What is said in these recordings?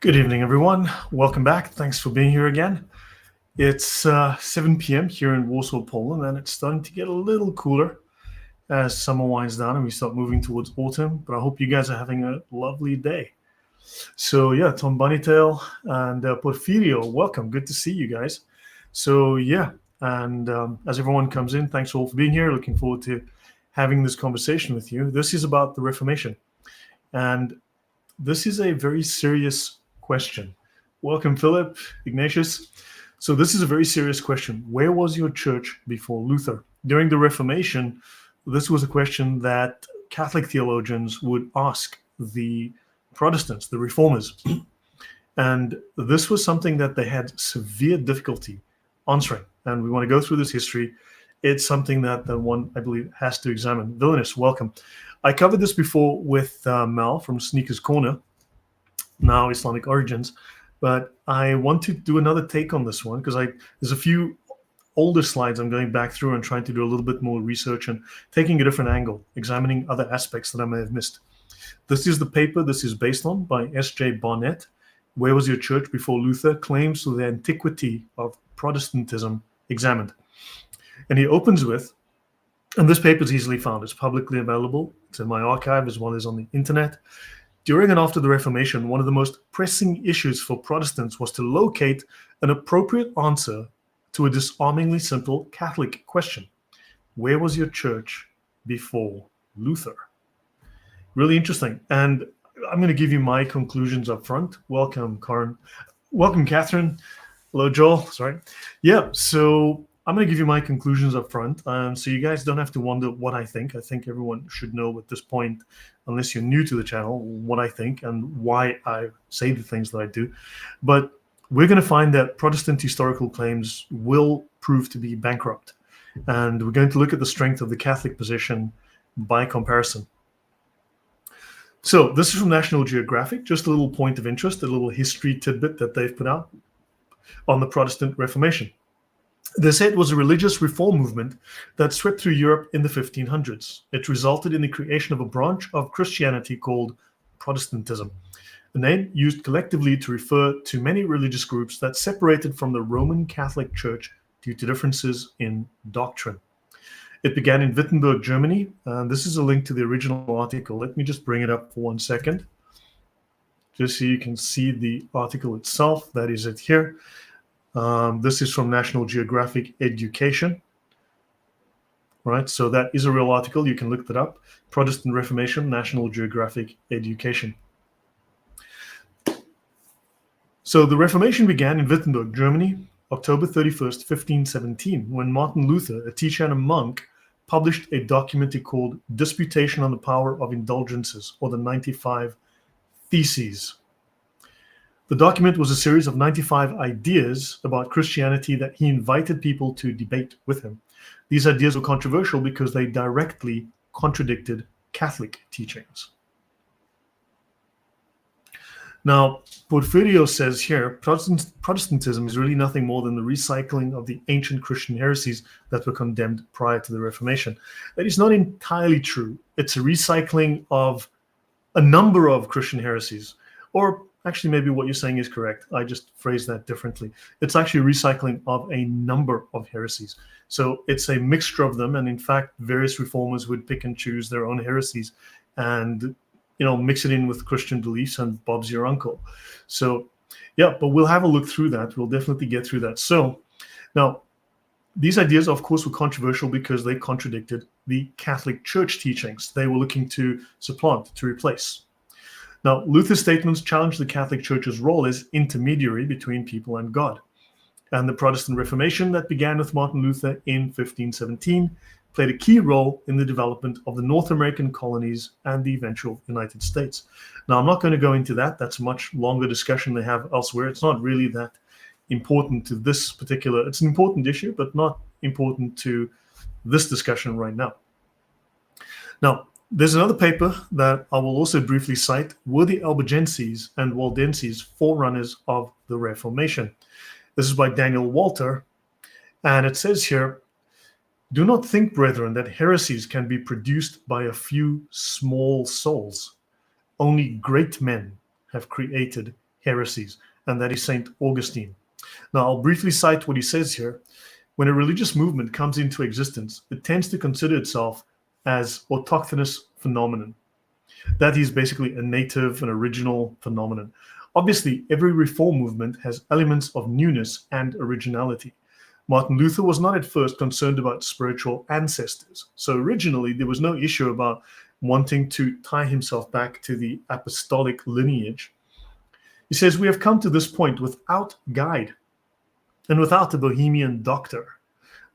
Good evening, everyone. Welcome back. Thanks for being here again. It's 7 p.m. here in Warsaw, Poland, and it's starting to get a little cooler as summer winds down and we start moving towards autumn. But I hope you guys are having a lovely day. So yeah, Tom Bunnytail and Porfirio, welcome. Good to see you guys. So yeah, and as everyone comes in, thanks all for being here. Looking forward to having this conversation with you. This is about the Reformation, and this is a very serious question. Welcome, Philip, Ignatius. So this is a very serious question. Where was your church before Luther? During the Reformation, this was a question that Catholic theologians would ask the Protestants, the Reformers. And this was something that they had severe difficulty answering. And we want to go through this history. It's something that one, I believe, has to examine. Villainous, welcome. I covered this before with Mal from Sneakers Corner, now Islamic Origins, but I want to do another take on this one because there's a few older slides I'm going back through and trying to do a little bit more research and taking a different angle, examining other aspects that I may have missed. This is the paper this is based on by S.J. Barnett, Where Was Your Church Before Luther? Claims to the Antiquity of Protestantism Examined. And he opens with, and this paper is easily found. It's publicly available. It's in my archive as well as on the internet. During and after the Reformation, one of the most pressing issues for Protestants was to locate an appropriate answer to a disarmingly simple Catholic question. Where was your church before Luther? Really interesting. And I'm going to give you my conclusions up front. Welcome, Karen. Welcome, Catherine. Hello, Joel. Sorry. Yeah, so I'm going to give you my conclusions up front, so you guys don't have to wonder what I think. I think everyone should know at this point, unless you're new to the channel, what I think and why I say the things that I do. But we're going to find that Protestant historical claims will prove to be bankrupt. And we're going to look at the strength of the Catholic position by comparison. So this is from National Geographic, just a little point of interest, a little history tidbit that they've put out on the Protestant Reformation. They say it was a religious reform movement that swept through Europe in the 1500s. It resulted in the creation of a branch of Christianity called Protestantism, a name used collectively to refer to many religious groups that separated from the Roman Catholic Church due to differences in doctrine. It began in Wittenberg, Germany. This is a link to the original article. Let me just bring it up for 1 second, just so you can see the article itself. That is it here. This is from National Geographic Education, right? So that is a real article. You can look that up. Protestant Reformation, National Geographic Education. So the Reformation began in Wittenberg, Germany, October 31st, 1517, when Martin Luther, a teacher and a monk, published a document he called Disputation on the Power of Indulgences, or the 95 Theses. The document was a series of 95 ideas about Christianity that he invited people to debate with him. These ideas were controversial because they directly contradicted Catholic teachings. Now, Porfirio says here, Protestantism is really nothing more than the recycling of the ancient Christian heresies that were condemned prior to the Reformation. That is not entirely true. It's a recycling of a number of Christian heresies, or actually, maybe what you're saying is correct. I just phrased that differently. It's actually a recycling of a number of heresies. So it's a mixture of them. And in fact, various reformers would pick and choose their own heresies and, mix it in with Christian beliefs, and Bob's your uncle. So, yeah, but we'll have a look through that. We'll definitely get through that. So now, these ideas, of course, were controversial because they contradicted the Catholic Church teachings. They were looking to supplant, to replace. Now, Luther's statements challenged the Catholic Church's role as intermediary between people and God. And the Protestant Reformation that began with Martin Luther in 1517 played a key role in the development of the North American colonies and the eventual United States. Now, I'm not going to go into that. That's a much longer discussion they have elsewhere. It's not really that important to this particular, it's an important issue, but not important to this discussion right now. Now, there's another paper that I will also briefly cite, were the Albigensians and Waldensians forerunners of the Reformation. This is by Daniel Walter, and it says here, do not think, brethren, that heresies can be produced by a few small souls. Only great men have created heresies, and that is St. Augustine. Now, I'll briefly cite what he says here. When a religious movement comes into existence, it tends to consider itself as autochthonous phenomenon. That is basically a native and original phenomenon. Obviously, every reform movement has elements of newness and originality. Martin Luther was not at first concerned about spiritual ancestors. So originally, there was no issue about wanting to tie himself back to the apostolic lineage. He says, "We have come to this point without guide and without a Bohemian doctor."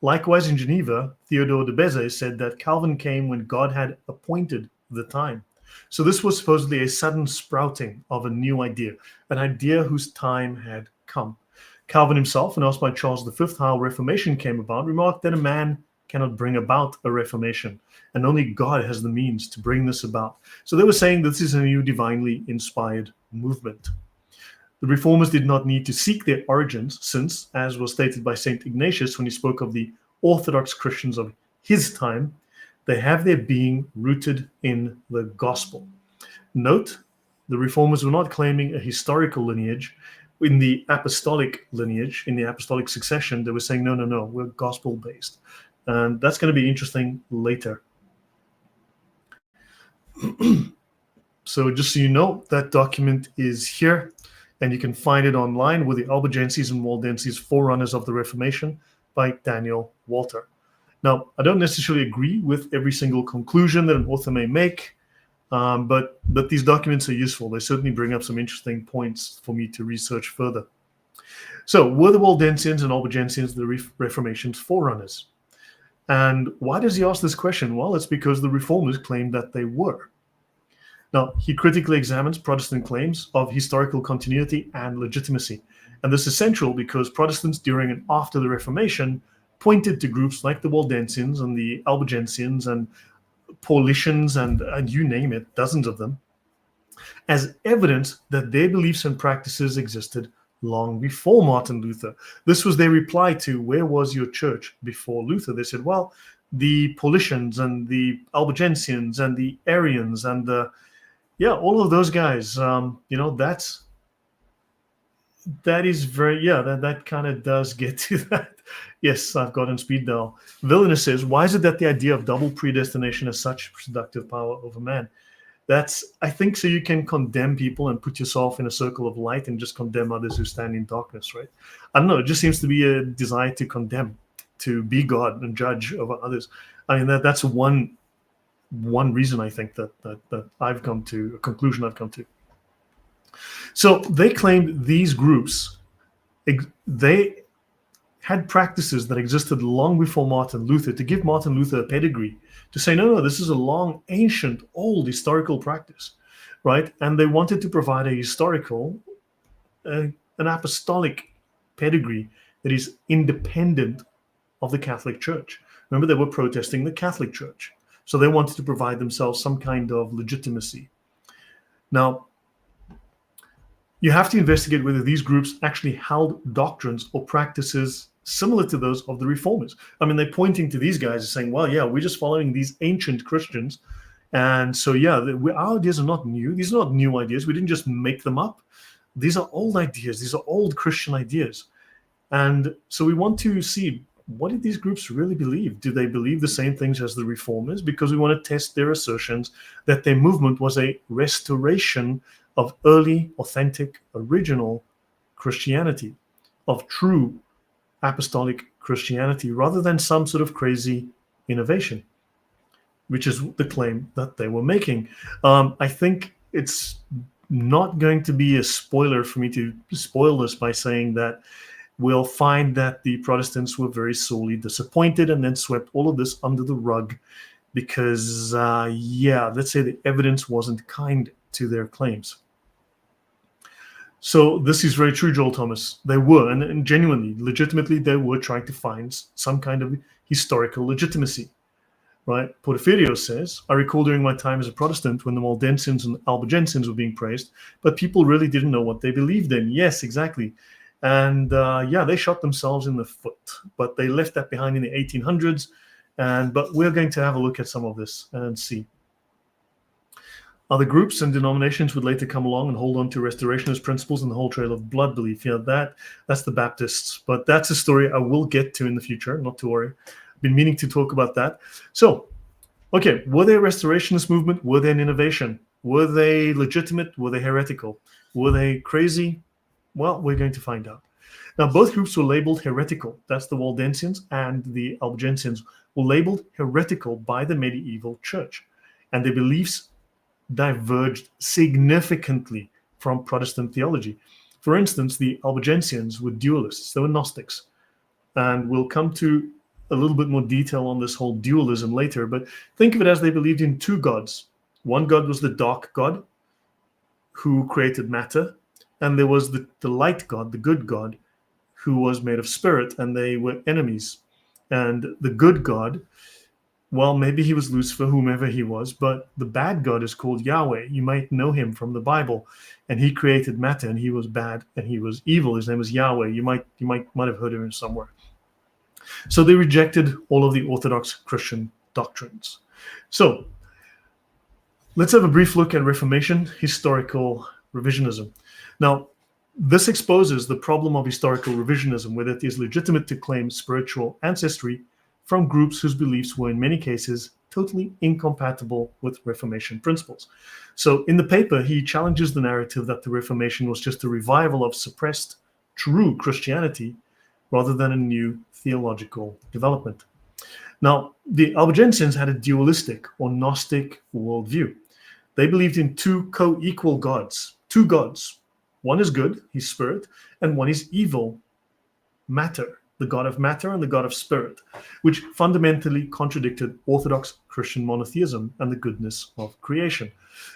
Likewise, in Geneva, Theodore de Beze said that Calvin came when God had appointed the time. So this was supposedly a sudden sprouting of a new idea, an idea whose time had come. Calvin himself, when asked by Charles V how Reformation came about, remarked that a man cannot bring about a Reformation, and only God has the means to bring this about. So they were saying this is a new divinely inspired movement. The Reformers did not need to seek their origins, since, as was stated by St. Ignatius when he spoke of the Orthodox Christians of his time, they have their being rooted in the gospel. Note, the Reformers were not claiming a historical lineage in the apostolic lineage, in the apostolic succession. They were saying, no, we're gospel-based. And that's going to be interesting later. So just so you know, that document is here, and you can find it online with the Albigensians and Waldensians, Forerunners of the Reformation by Daniel Walter. Now, I don't necessarily agree with every single conclusion that an author may make, but these documents are useful. They certainly bring up some interesting points for me to research further. So, were the Waldensians and Albigensians the Reformation's forerunners? And why does he ask this question? Well, it's because the Reformers claimed that they were. Now, he critically examines Protestant claims of historical continuity and legitimacy. And this is central because Protestants during and after the Reformation pointed to groups like the Waldensians and the Albigensians and Paulicians and you name it, dozens of them, as evidence that their beliefs and practices existed long before Martin Luther. This was their reply to, where was your church before Luther? They said, well, the Paulicians and the Albigensians and the Arians and all of those guys, that is very, that kind of does get to that. Yes, I've gotten speed dial. Villainous says, why is it that the idea of double predestination has such seductive power over man? That's, I think, so you can condemn people and put yourself in a circle of light and just condemn others who stand in darkness, right? I don't know, it just seems to be a desire to condemn, to be God and judge over others. I mean, that's one reason I think that I've come to, a conclusion I've come to. So they claimed these groups, they had practices that existed long before Martin Luther, to give Martin Luther a pedigree, to say, no, this is a long, ancient, old historical practice, right? And they wanted to provide a historical, an apostolic pedigree that is independent of the Catholic Church. Remember, they were protesting the Catholic Church. So they wanted to provide themselves some kind of legitimacy. Now, you have to investigate whether these groups actually held doctrines or practices similar to those of the Reformers. I mean, they're pointing to these guys and saying, well, yeah, we're just following these ancient Christians. And so, our ideas are not new. These are not new ideas. We didn't just make them up. These are old ideas. These are old Christian ideas. And so we want to see, what did these groups really believe? Do they believe the same things as the Reformers? Because we want to test their assertions that their movement was a restoration of early, authentic, original Christianity, of true apostolic Christianity, rather than some sort of crazy innovation, which is the claim that they were making. I think it's not going to be a spoiler for me to spoil this by saying that we'll find that the Protestants were very sorely disappointed and then swept all of this under the rug because, let's say the evidence wasn't kind to their claims. So this is very true, Joel Thomas. They were, and genuinely, legitimately, they were trying to find some kind of historical legitimacy, right? Porfirio says, I recall during my time as a Protestant when the Waldensians and Albigensians were being praised, but people really didn't know what they believed in. Yes, exactly. And they shot themselves in the foot, but they left that behind in the 1800s. But we're going to have a look at some of this and see. Other groups and denominations would later come along and hold on to Restorationist principles and the whole trail of blood belief. Yeah, that's the Baptists. But that's a story I will get to in the future, not to worry. I've been meaning to talk about that. So, okay, were they a Restorationist movement? Were they an innovation? Were they legitimate? Were they heretical? Were they crazy? Well, we're going to find out. Now, both groups were labeled heretical. That's the Waldensians and the Albigensians were labeled heretical by the medieval church. And their beliefs diverged significantly from Protestant theology. For instance, the Albigensians were dualists. They were Gnostics. And we'll come to a little bit more detail on this whole dualism later, but think of it as they believed in two gods. One god was the dark god who created matter, and there was the light god, the good god, who was made of spirit, and they were enemies. And the good god, well, maybe he was Lucifer, whomever he was, but the bad god is called Yahweh. You might know him from the Bible, and he created matter, and he was bad, and he was evil. His name was Yahweh. You might have heard of him somewhere. So they rejected all of the Orthodox Christian doctrines. So let's have a brief look at Reformation historical revisionism. Now, this exposes the problem of historical revisionism, whether it is legitimate to claim spiritual ancestry from groups whose beliefs were in many cases totally incompatible with Reformation principles. So in the paper, he challenges the narrative that the Reformation was just a revival of suppressed true Christianity rather than a new theological development. Now, the Albigensians had a dualistic or Gnostic worldview. They believed in two co-equal gods, two gods. One is good, he's spirit, and one is evil, matter, the god of matter and the god of spirit, which fundamentally contradicted Orthodox Christian monotheism and the goodness of creation.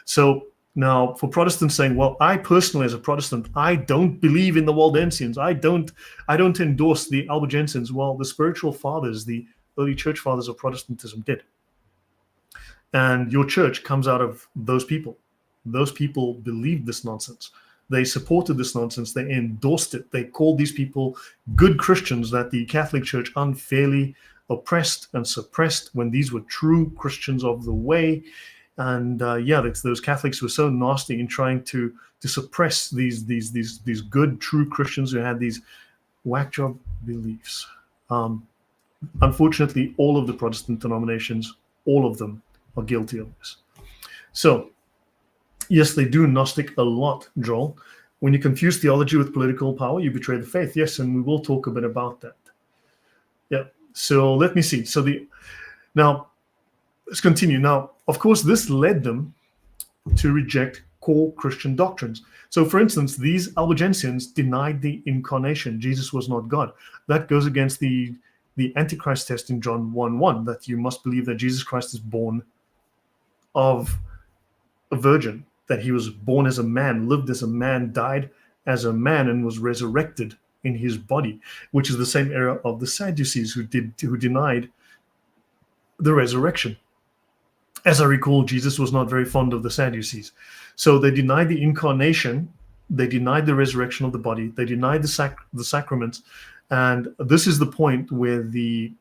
So now, for Protestants saying, well, I personally, as a Protestant, I don't believe in the Waldensians. I don't endorse the Albigensians. Well, the spiritual fathers, the early church fathers of Protestantism did. And your church comes out of those people. Those people believed this nonsense. They supported this nonsense. They endorsed it. They called these people good Christians that the Catholic Church unfairly oppressed and suppressed when these were true Christians of the way. And those Catholics were so nasty in trying to suppress these good, true Christians who had these whack job beliefs. Unfortunately, all of the Protestant denominations, all of them, are guilty of this. So, yes, they do Gnostic a lot, Joel. When you confuse theology with political power, you betray the faith. Yes, and we will talk a bit about that. Yeah. So let me see. Now, let's continue. Now, of course, this led them to reject core Christian doctrines. So, for instance, these Albigensians denied the incarnation. Jesus was not God. That goes against the Antichrist test in John 1:1, that you must believe that Jesus Christ is born of a virgin, that he was born as a man, lived as a man, died as a man, and was resurrected in his body, which is the same era of the Sadducees who denied the resurrection. As I recall, Jesus was not very fond of the Sadducees. So they denied the incarnation, they denied the resurrection of the body, they denied the sacraments, and this is the point where the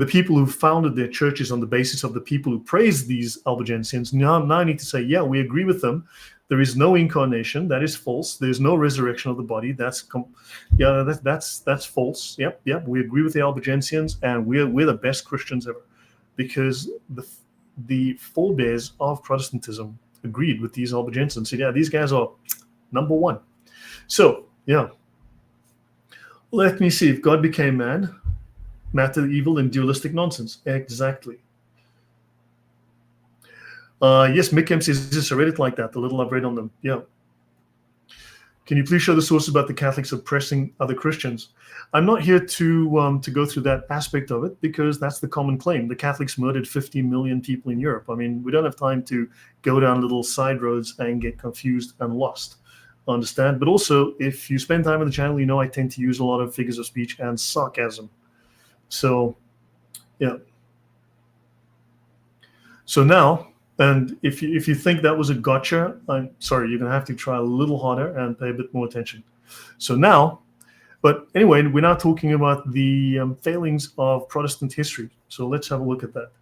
people who founded their churches on the basis of the people who praised these Albigensians now need to say, yeah, we agree with them. There is no incarnation. That is false. There's no resurrection of the body. That's false. Yep. We agree with the Albigensians, and we're the best Christians ever, because the forebears of Protestantism agreed with these Albigensians. So yeah, these guys are number one. So yeah, let me see. If God became man, matter, evil, and dualistic nonsense. Exactly. Yes, Mikem says, yes, I read it like that, the little I've read on them. Yeah. Can you please show the source about the Catholics oppressing other Christians? I'm not here to go through that aspect of it, because that's the common claim. The Catholics murdered 50 million people in Europe. I mean, we don't have time to go down little side roads and get confused and lost. Understand? But also, if you spend time on the channel, you know I tend to use a lot of figures of speech and sarcasm. So, yeah. So now, and if you think that was a gotcha, I'm sorry, you're going to have to try a little harder and pay a bit more attention. So now, but anyway, we're now talking about the failings of Protestant history. So let's have a look at that.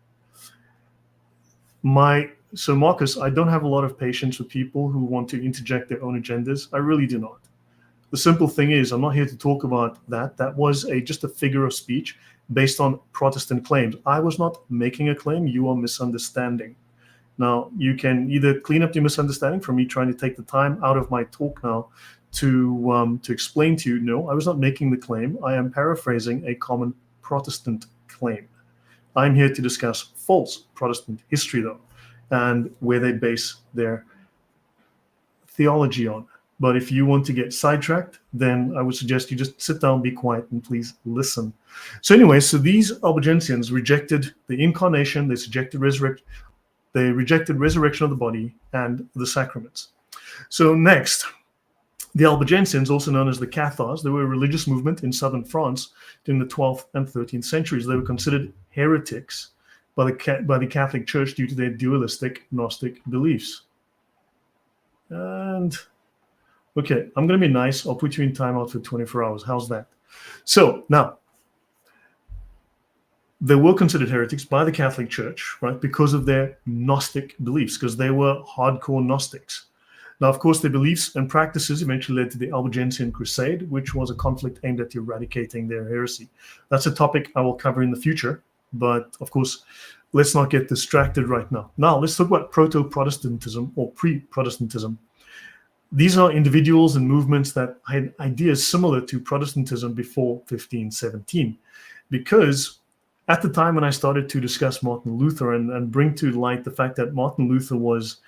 My So Marcus, I don't have a lot of patience with people who want to interject their own agendas. I really do not. The simple thing is, I'm not here to talk about that. That was just a figure of speech based on Protestant claims. I was not making a claim. You are misunderstanding. Now, you can either clean up your misunderstanding from me trying to take the time out of my talk now to explain to you, no, I was not making the claim. I am paraphrasing a common Protestant claim. I'm here to discuss false Protestant history, though, and where they base their theology on. But if you want to get sidetracked, then I would suggest you just sit down, be quiet, and please listen. So anyway, so these Albigensians rejected the incarnation, they rejected resurrection of the body and the sacraments. So next, the Albigensians, also known as the Cathars, they were a religious movement in southern France during the 12th and 13th centuries. They were considered heretics by the Catholic Church due to their dualistic Gnostic beliefs. And okay, I'm going to be nice. I'll put you in timeout for 24 hours. How's that? So now, they were considered heretics by the Catholic Church, right, because of their Gnostic beliefs, because they were hardcore Gnostics. Now, of course, their beliefs and practices eventually led to the Albigensian Crusade, which was a conflict aimed at eradicating their heresy. That's a topic I will cover in the future, but of course, let's not get distracted right now. Now, let's talk about proto-Protestantism or pre-Protestantism. These are individuals and movements that had ideas similar to Protestantism before 1517, because at the time when I started to discuss Martin Luther and bring to light the fact that Martin Luther was,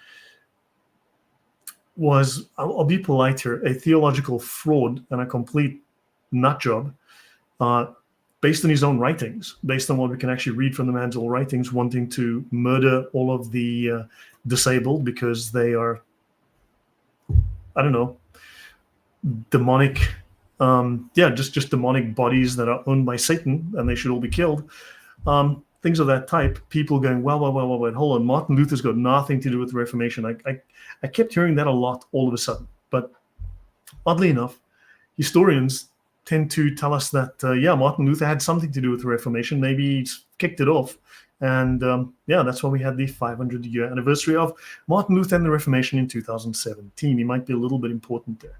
I'll be polite here, a theological fraud and a complete nut job, based on his own writings, based on what we can actually read from the man's own writings, wanting to murder all of the disabled because they are, I don't know, demonic, just demonic bodies that are owned by Satan and they should all be killed. Things of that type. People going, well, hold on, Martin Luther's got nothing to do with the Reformation. I kept hearing that a lot all of a sudden. But oddly enough, historians tend to tell us that, Martin Luther had something to do with the Reformation. Maybe he's kicked it off. And that's why we had the 500-year anniversary of Martin Luther and the Reformation in 2017. He might be a little bit important there.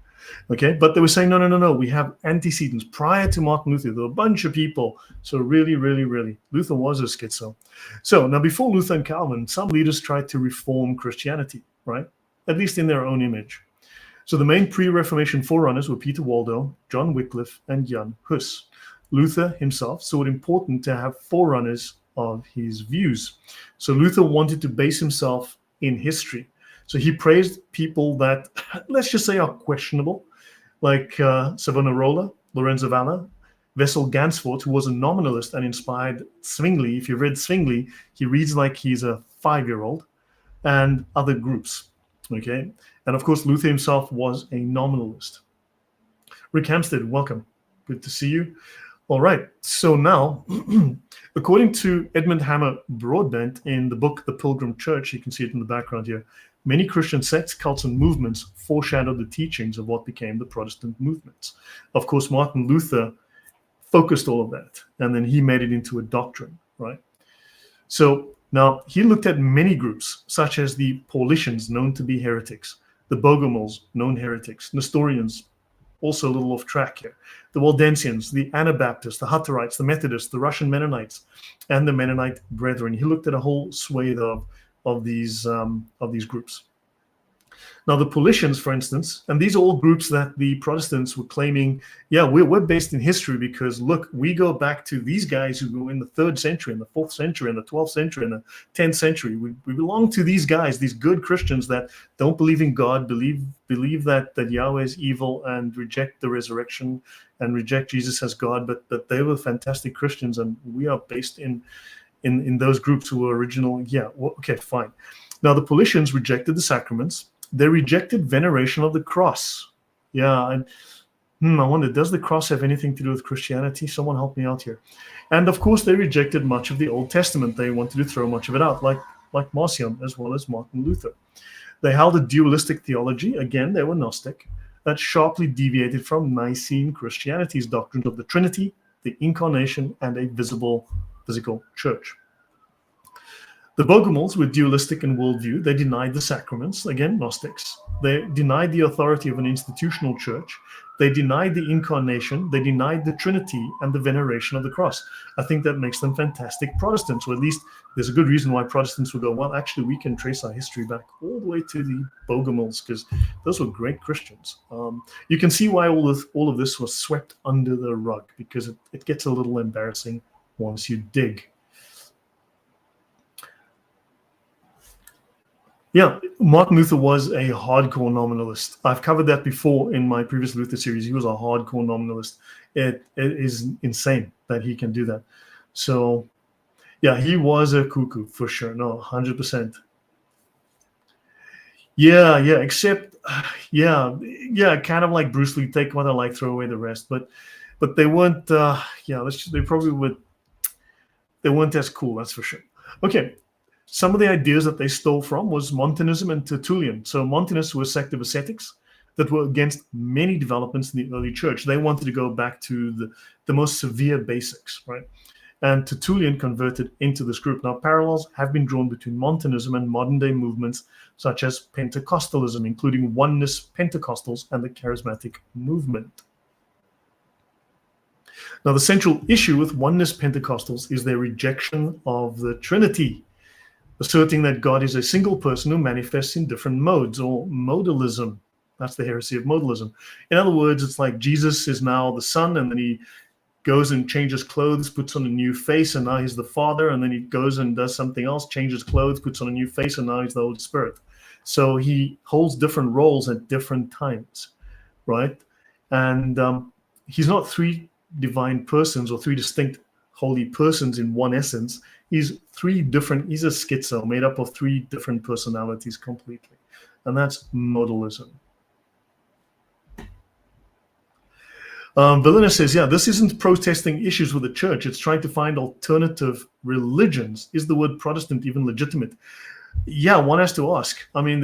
Okay, but they were saying, no, we have antecedents. Prior to Martin Luther, there were a bunch of people. So really, Luther was a schizo. So now before Luther and Calvin, some leaders tried to reform Christianity, right? At least in their own image. So the main pre-Reformation forerunners were Peter Waldo, John Wycliffe, and Jan Hus. Luther himself saw it important to have forerunners of his views. So Luther wanted to base himself in history. So he praised people that, let's just say, are questionable, like Savonarola, Lorenzo Valla, Wessel Gansfort, who was a nominalist and inspired Zwingli. If you read Zwingli, he reads like he's a 5-year-old, and other groups. Okay, and of course, Luther himself was a nominalist. Rick Hampstead, welcome. Good to see you. All right, so now, according to Edmund Hammer Broadbent in the book The Pilgrim Church, you can see it in the background here, many Christian sects, cults, and movements foreshadowed the teachings of what became the Protestant movements. Of course, Martin Luther focused all of that, and then he made it into a doctrine, right? So now he looked at many groups, such as the Paulicians, known to be heretics, the Bogomils, known heretics, Nestorians, also a little off track here, the Waldensians, the Anabaptists, the Hutterites, the Methodists, the Russian Mennonites, and the Mennonite Brethren. He looked at a whole swathe of these groups. Now, the Paulicians, for instance, and these are all groups that the Protestants were claiming, we're based in history because, look, we go back to these guys who were in the 3rd century, and the 4th century, and the 12th century, and the 10th century. We belong to these guys, these good Christians that don't believe in God, believe that Yahweh is evil and reject the resurrection and reject Jesus as God, but they were fantastic Christians, and we are based in those groups who were original. Okay, fine. Now, the Paulicians rejected the sacraments. They rejected veneration of the cross. I wonder, does the cross have anything to do with Christianity? Someone help me out here. And of course, they rejected much of the Old Testament. They wanted to throw much of it out, like Marcion as well as Martin Luther. They held a dualistic theology. Again, they were Gnostic. That sharply deviated from Nicene Christianity's doctrines of the Trinity, the Incarnation, and a visible physical church. The Bogomils were dualistic in worldview. They denied the sacraments, again, Gnostics. They denied the authority of an institutional church. They denied the incarnation. They denied the Trinity and the veneration of the cross. I think that makes them fantastic Protestants, or at least there's a good reason why Protestants would go, well, actually, we can trace our history back all the way to the Bogomils, because those were great Christians. You can see why all of this was swept under the rug, because it gets a little embarrassing once you dig. Yeah, Martin Luther was a hardcore nominalist. I've covered that before in my previous Luther series. He was a hardcore nominalist. It is insane that he can do that. So, yeah, he was a cuckoo for sure. No, 100%. Yeah, except, kind of like Bruce Lee, take what I like, throw away the rest. But they weren't, they weren't as cool, that's for sure. Okay. Some of the ideas that they stole from was Montanism and Tertullian. So Montanists were a sect of ascetics that were against many developments in the early church. They wanted to go back to the most severe basics, right? And Tertullian converted into this group. Now, parallels have been drawn between Montanism and modern-day movements such as Pentecostalism, including oneness Pentecostals and the charismatic movement. Now, the central issue with oneness Pentecostals is their rejection of the Trinity, asserting that God is a single person who manifests in different modes, or modalism. That's the heresy of modalism. In other words, it's like Jesus is now the Son, and then he goes and changes clothes, puts on a new face, and now he's the Father, and then he goes and does something else, changes clothes, puts on a new face, and now he's the Holy Spirit. So he holds different roles at different times, right? And he's not three divine persons or three distinct holy persons in one essence. He's he's a schizo made up of three different personalities completely. And that's modalism. Villeneuve says, yeah, this isn't protesting issues with the church. It's trying to find alternative religions. Is the word Protestant even legitimate? Yeah, one has to ask. I mean,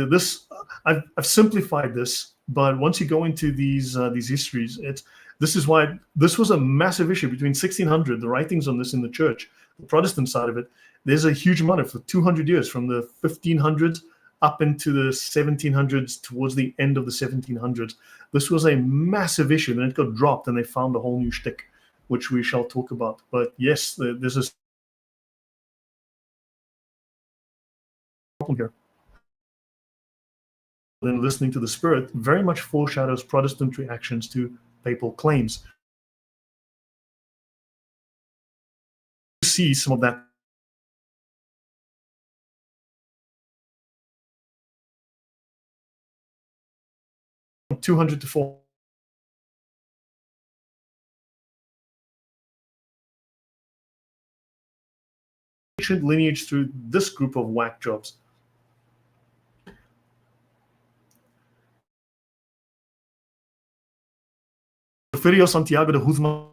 I've simplified this, but once you go into these histories, this is why this was a massive issue between 1600, the writings on this in the church, the Protestant side of it. There's a huge amount of for 200 years, from the 1500s up into the 1700s, towards the end of the 1700s. This was a massive issue. Then it got dropped, and they found a whole new shtick, which we shall talk about. But yes, this is here. Then listening to the Spirit very much foreshadows Protestant reactions to papal claims. You see some of that 200 to 400 lineage through this group of whack jobs. Porfirio Santiago de Guzman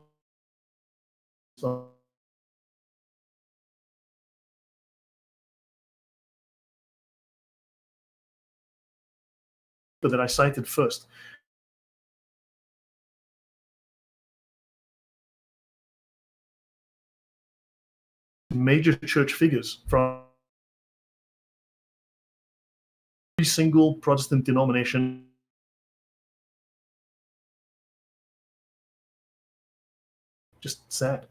that I cited first. Major church figures from every single Protestant denomination. Just sad.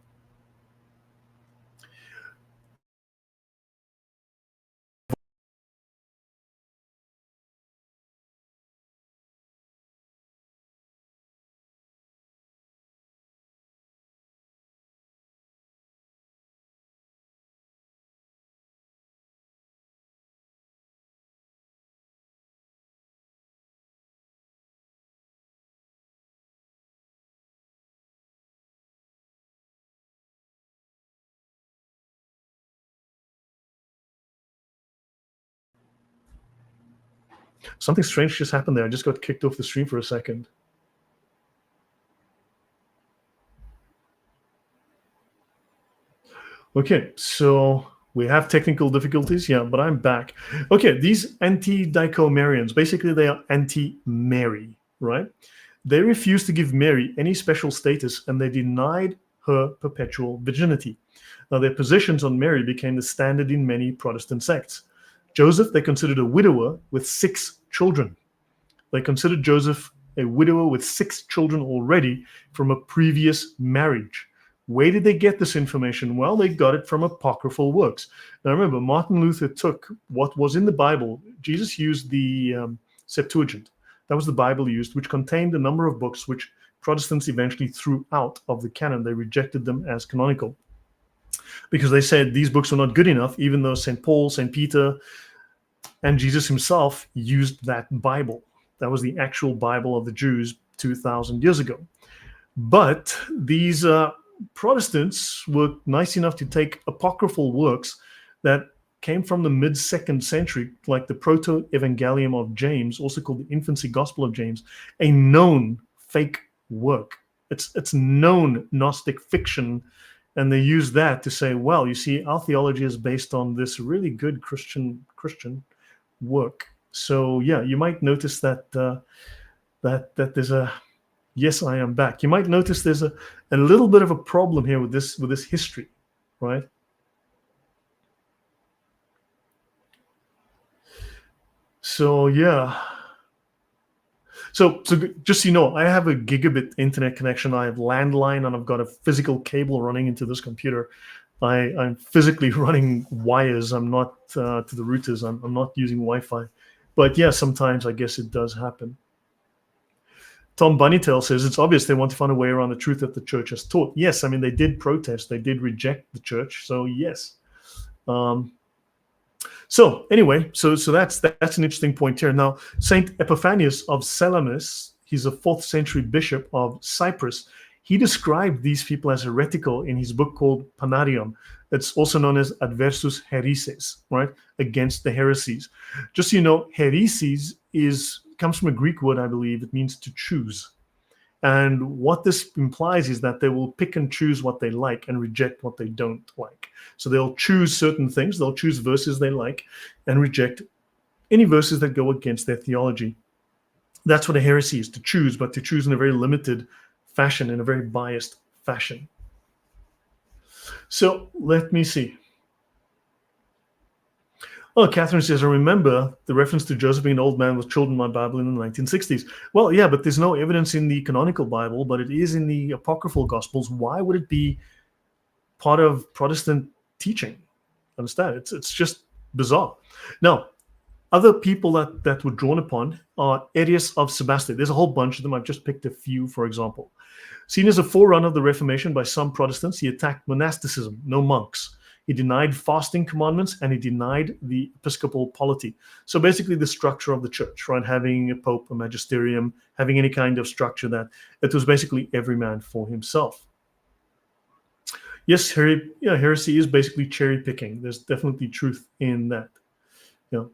Something strange just happened there. I just got kicked off the stream for a second. Okay, so we have technical difficulties, yeah, but I'm back. Okay, these Antidicomarians, basically they are anti-Mary, right? They refused to give Mary any special status, and they denied her perpetual virginity. Now, their positions on Mary became the standard in many Protestant sects. Joseph, they considered a widower with 6 children. They considered Joseph a widower with 6 children already from a previous marriage. Where did they get this information? Well, they got it from apocryphal works. Now remember, Martin Luther took what was in the Bible. Jesus used the Septuagint. That was the Bible used, which contained a number of books which Protestants eventually threw out of the canon. They rejected them as canonical because they said these books were not good enough, even though St. Paul, St. Peter, and Jesus himself used that Bible. That was the actual Bible of the Jews 2,000 years ago. But these Protestants were nice enough to take apocryphal works that came from the mid-2nd century, like the Proto-Evangelium of James, also called the Infancy Gospel of James, a known fake work. It's known Gnostic fiction, and they use that to say, well, you see, our theology is based on this really good Christian work. So yeah, you might notice that that there's a yes, I am back. You might notice there's a little bit of a problem here with this history, right? So yeah. So just so you know, I have a gigabit internet connection. I have landline, and I've got a physical cable running into this computer. I'm physically running wires. I'm not to the routers. I'm not using Wi-Fi. But yeah, sometimes I guess it does happen. Tom Bunnytail says it's obvious they want to find a way around the truth that the church has taught. Yes, I mean, they did protest. They did reject the church. So yes. So anyway, so that's an interesting point here. Now, Saint Epiphanius of Salamis, he's a 4th century bishop of Cyprus. He described these people as heretical in his book called Panarion. It's also known as Adversus Heresies, right? Against the heresies. Just so you know, heresies comes from a Greek word, I believe. It means to choose. And what this implies is that they will pick and choose what they like and reject what they don't like. So they'll choose certain things, they'll choose verses they like and reject any verses that go against their theology. That's what a heresy is, to choose, but to choose in a very limited fashion, in a very biased fashion. So let me see. Oh, Catherine says, I remember the reference to Joseph being an old man with children in my Bible in the 1960s. Well, yeah, but there's no evidence in the canonical Bible, but it is in the apocryphal Gospels. Why would it be part of Protestant teaching? Understand? It's just bizarre. Now, other people that were drawn upon are Arius of Sebaste. There's a whole bunch of them. I've just picked a few, for example. Seen as a forerunner of the Reformation by some Protestants, he attacked monasticism, no monks. He denied fasting commandments, and he denied the episcopal polity. So basically the structure of the church, right? Having a pope, a magisterium, having any kind of structure that it was basically every man for himself. Yes, heresy is basically cherry picking. There's definitely truth in that. Yeah.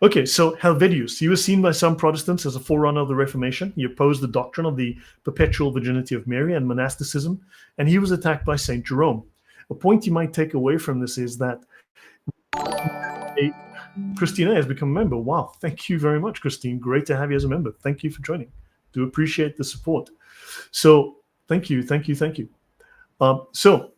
Okay, so Helvidius, he was seen by some Protestants as a forerunner of the Reformation. He opposed the doctrine of the perpetual virginity of Mary and monasticism, and he was attacked by St. Jerome. A point you might take away from this is that Christina has become a member. Wow, thank you very much, Christine. Great to have you as a member. Thank you for joining. Do appreciate the support. So thank you. So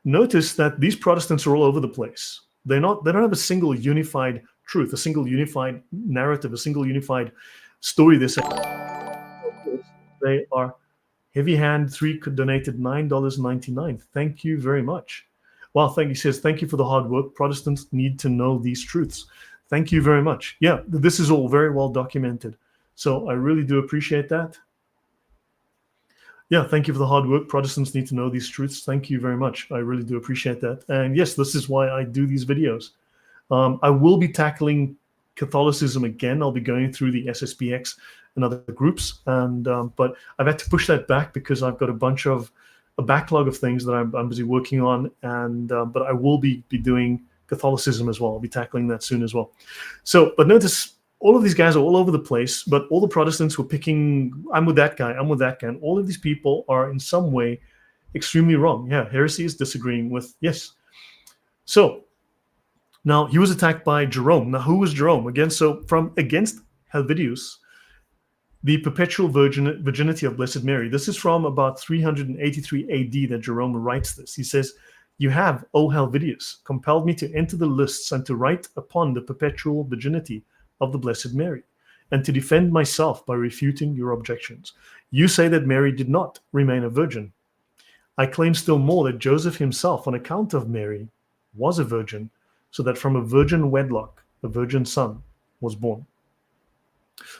notice that these Protestants are all over the place. They don't have a single unified truth, a single unified narrative, a single unified story. They are Heavy Hand 3 donated $9.99. Thank you very much. Well, he says, thank you for the hard work. Protestants need to know these truths. Thank you very much. Yeah, this is all very well documented. So I really do appreciate that. Yeah, thank you for the hard work. Protestants need to know these truths. Thank you very much. I really do appreciate that. And yes, this is why I do these videos. I will be tackling Catholicism again. I'll be going through the SSPX and other groups, and but I've had to push that back because I've got a backlog of things that I'm busy working on, and but I will be doing Catholicism as well. I'll be tackling that soon as well. So, but notice all of these guys are all over the place, but all the Protestants were picking, I'm with that guy, and all of these people are in some way extremely wrong. Yeah, heresy is disagreeing with, yes. So now he was attacked by Jerome. Now who was Jerome? Again, so from against Helvidius, the perpetual virginity of Blessed Mary. This is from about 383 AD that Jerome writes this. He says, "You have, O Helvidius, compelled me to enter the lists and to write upon the perpetual virginity of the Blessed Mary, and to defend myself by refuting your objections. You say that Mary did not remain a virgin. I claim still more that Joseph himself, on account of Mary, was a virgin, so that from a virgin wedlock, a virgin son was born."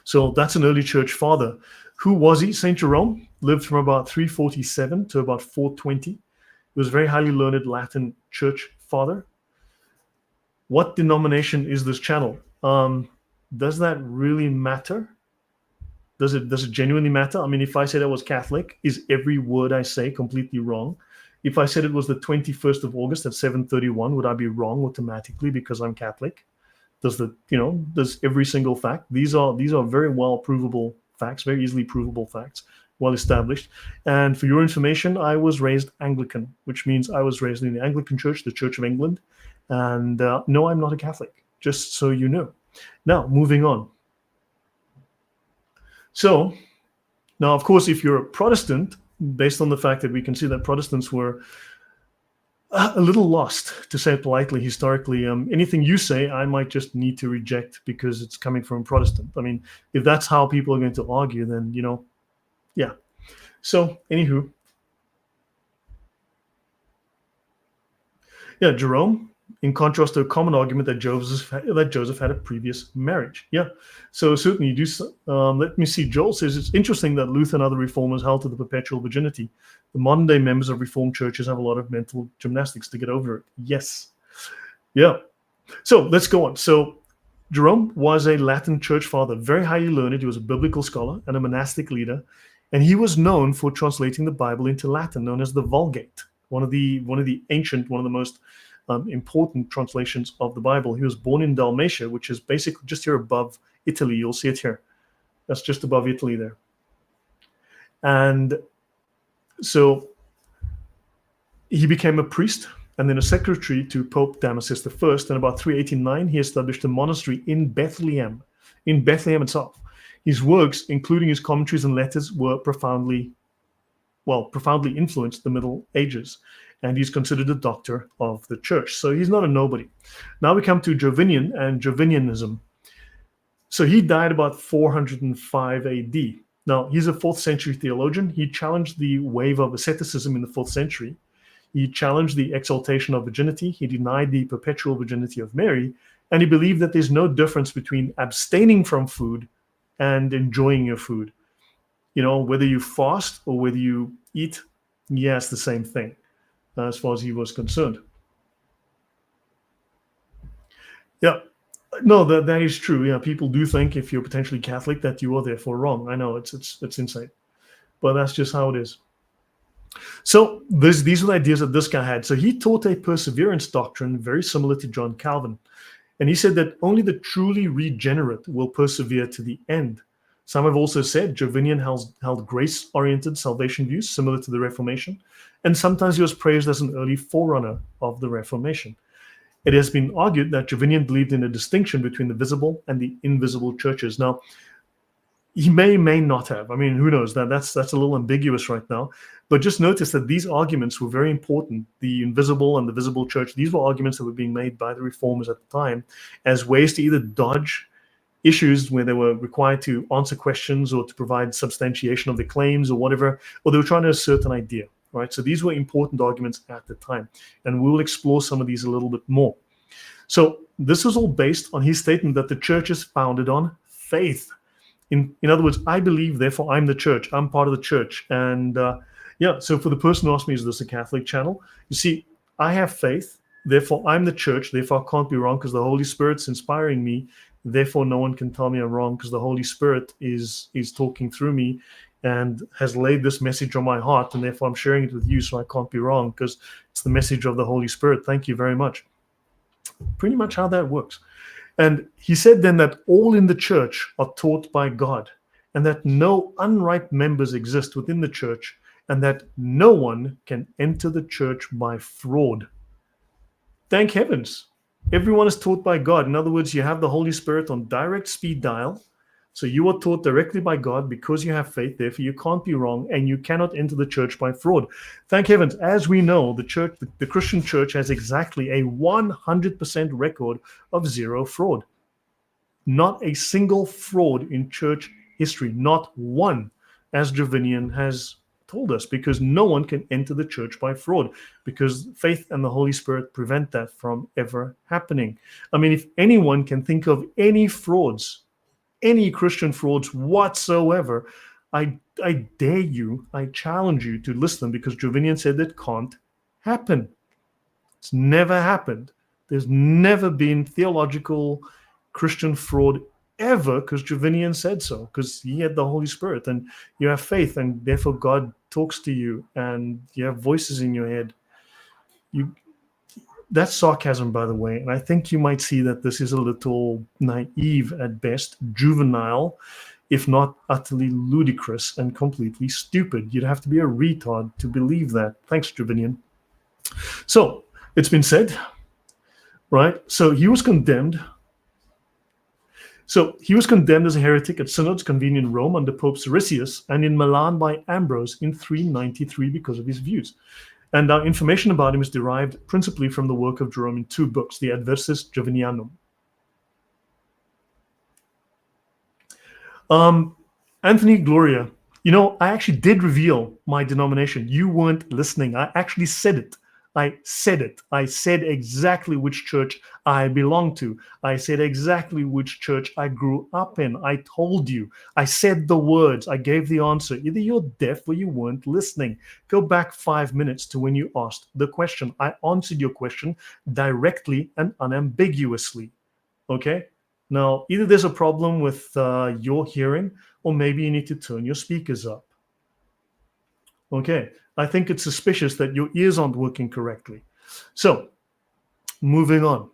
So that's an early church father. Who was he? St. Jerome lived from about 347 to about 420. He was a very highly learned Latin church father. What denomination is this channel? Does that really matter? Does it genuinely matter? I mean, if I said I was Catholic, is every word I say completely wrong? If I said it was the 21st of August at 7:31, would I be wrong automatically because I'm Catholic? Does every single fact? These are very well provable facts, very easily provable facts, well established. And for your information, I was raised Anglican, which means I was raised in the Anglican Church, the Church of England. And no, I'm not a Catholic, just so you know. Now, moving on. So, now, of course, if you're a Protestant, based on the fact that we can see that Protestants were a little lost, to say it politely, historically. Anything you say, I might just need to reject because it's coming from a Protestant. I mean, if that's how people are going to argue, then, yeah. So, anywho. Yeah, Jerome, in contrast to a common argument that Joseph had a previous marriage. Yeah, so certainly you do. Let me see. Joel says it's interesting that Luther and other reformers held to the perpetual virginity. The modern day members of Reformed churches have a lot of mental gymnastics to get over it. Yes. Yeah. So let's go on. So Jerome was a Latin church father, very highly learned. He was a biblical scholar and a monastic leader. And he was known for translating the Bible into Latin, known as the Vulgate, one of the most important translations of the Bible. He was born in Dalmatia, which is basically just here above Italy. You'll see it here. That's just above Italy there. And so he became a priest and then a secretary to Pope Damasus I. And about 389, he established a monastery in Bethlehem itself. His works, including his commentaries and letters, were profoundly influenced the Middle Ages. And he's considered a doctor of the church. So he's not a nobody. Now we come to Jovinian and Jovinianism. So he died about 405 AD. Now, he's a 4th century theologian. He challenged the wave of asceticism in the 4th century. He challenged the exaltation of virginity. He denied the perpetual virginity of Mary. And he believed that there's no difference between abstaining from food and enjoying your food. Whether you fast or whether you eat, yeah, it's the same thing. As far as he was concerned. Yeah, no, that is true. Yeah, people do think if you're potentially Catholic that you are therefore wrong. I know it's insane, but that's just how it is. So these are the ideas that this guy had. So he taught a perseverance doctrine very similar to John Calvin, and he said that only the truly regenerate will persevere to the end. Some have also said Jovinian held grace-oriented salvation views similar to the Reformation, and sometimes he was praised as an early forerunner of the Reformation. It has been argued that Jovinian believed in a distinction between the visible and the invisible churches. Now, he may not have. I mean, who knows? That's a little ambiguous right now. But just notice that these arguments were very important. The invisible and the visible church, these were arguments that were being made by the reformers at the time as ways to either dodge issues where they were required to answer questions or to provide substantiation of the claims or whatever, or they were trying to assert an idea, right? So these were important arguments at the time, and we will explore some of these a little bit more. So this is all based on his statement that the church is founded on faith. In other words, I believe, therefore I'm the church. I'm part of the church. And so for the person who asked me, is this a Catholic channel? You see, I have faith, therefore I'm the church, therefore I can't be wrong because the Holy Spirit's inspiring me. Therefore, no one can tell me I'm wrong because the Holy Spirit is talking through me and has laid this message on my heart, and therefore I'm sharing it with you, so I can't be wrong because it's the message of the Holy Spirit. Thank you very much. Pretty much how that works. And he said then that all in the church are taught by God, and that no unripe members exist within the church, and that no one can enter the church by fraud. Thank heavens. Everyone is taught by God. In other words, you have the Holy Spirit on direct speed dial, So you are taught directly by God because you have faith. Therefore, you can't be wrong, and you cannot enter the church by fraud. Thank heavens, as we know, the church, the Christian church, has exactly a 100% record of zero fraud. Not a single fraud in church history, not one, as Jovinian has told us, because no one can enter the church by fraud, because faith and the Holy Spirit prevent that from ever happening. I mean, if anyone can think of any frauds, any Christian frauds whatsoever, I dare you, I challenge you to list them, because Jovinian said that can't happen. It's never happened. There's never been theological Christian fraud ever, because Jovinian said so, because he had the Holy Spirit, and you have faith, and therefore God talks to you, and you have voices in your head. That's sarcasm, by the way, and I think you might see that this is a little naive at best, juvenile, if not utterly ludicrous and completely stupid. You'd have to be a retard to believe that. Thanks, Jovinian. So, it's been said, right? So he was condemned. As a heretic at synods convened in Rome under Pope Siricius, and in Milan by Ambrose in 393 because of his views. And our information about him is derived principally from the work of Jerome in two books, the Adversus Jovinianum. Anthony Gloria, I actually did reveal my denomination. You weren't listening. I actually said it. I said it. I said exactly which church I belong to. I said exactly which church I grew up in. I told you. I said the words. I gave the answer. Either you're deaf or you weren't listening. Go back 5 minutes to when you asked the question. I answered your question directly and unambiguously. Okay? Now, either there's a problem with your hearing, or maybe you need to turn your speakers up. Okay, I think it's suspicious that your ears aren't working correctly. So, moving on.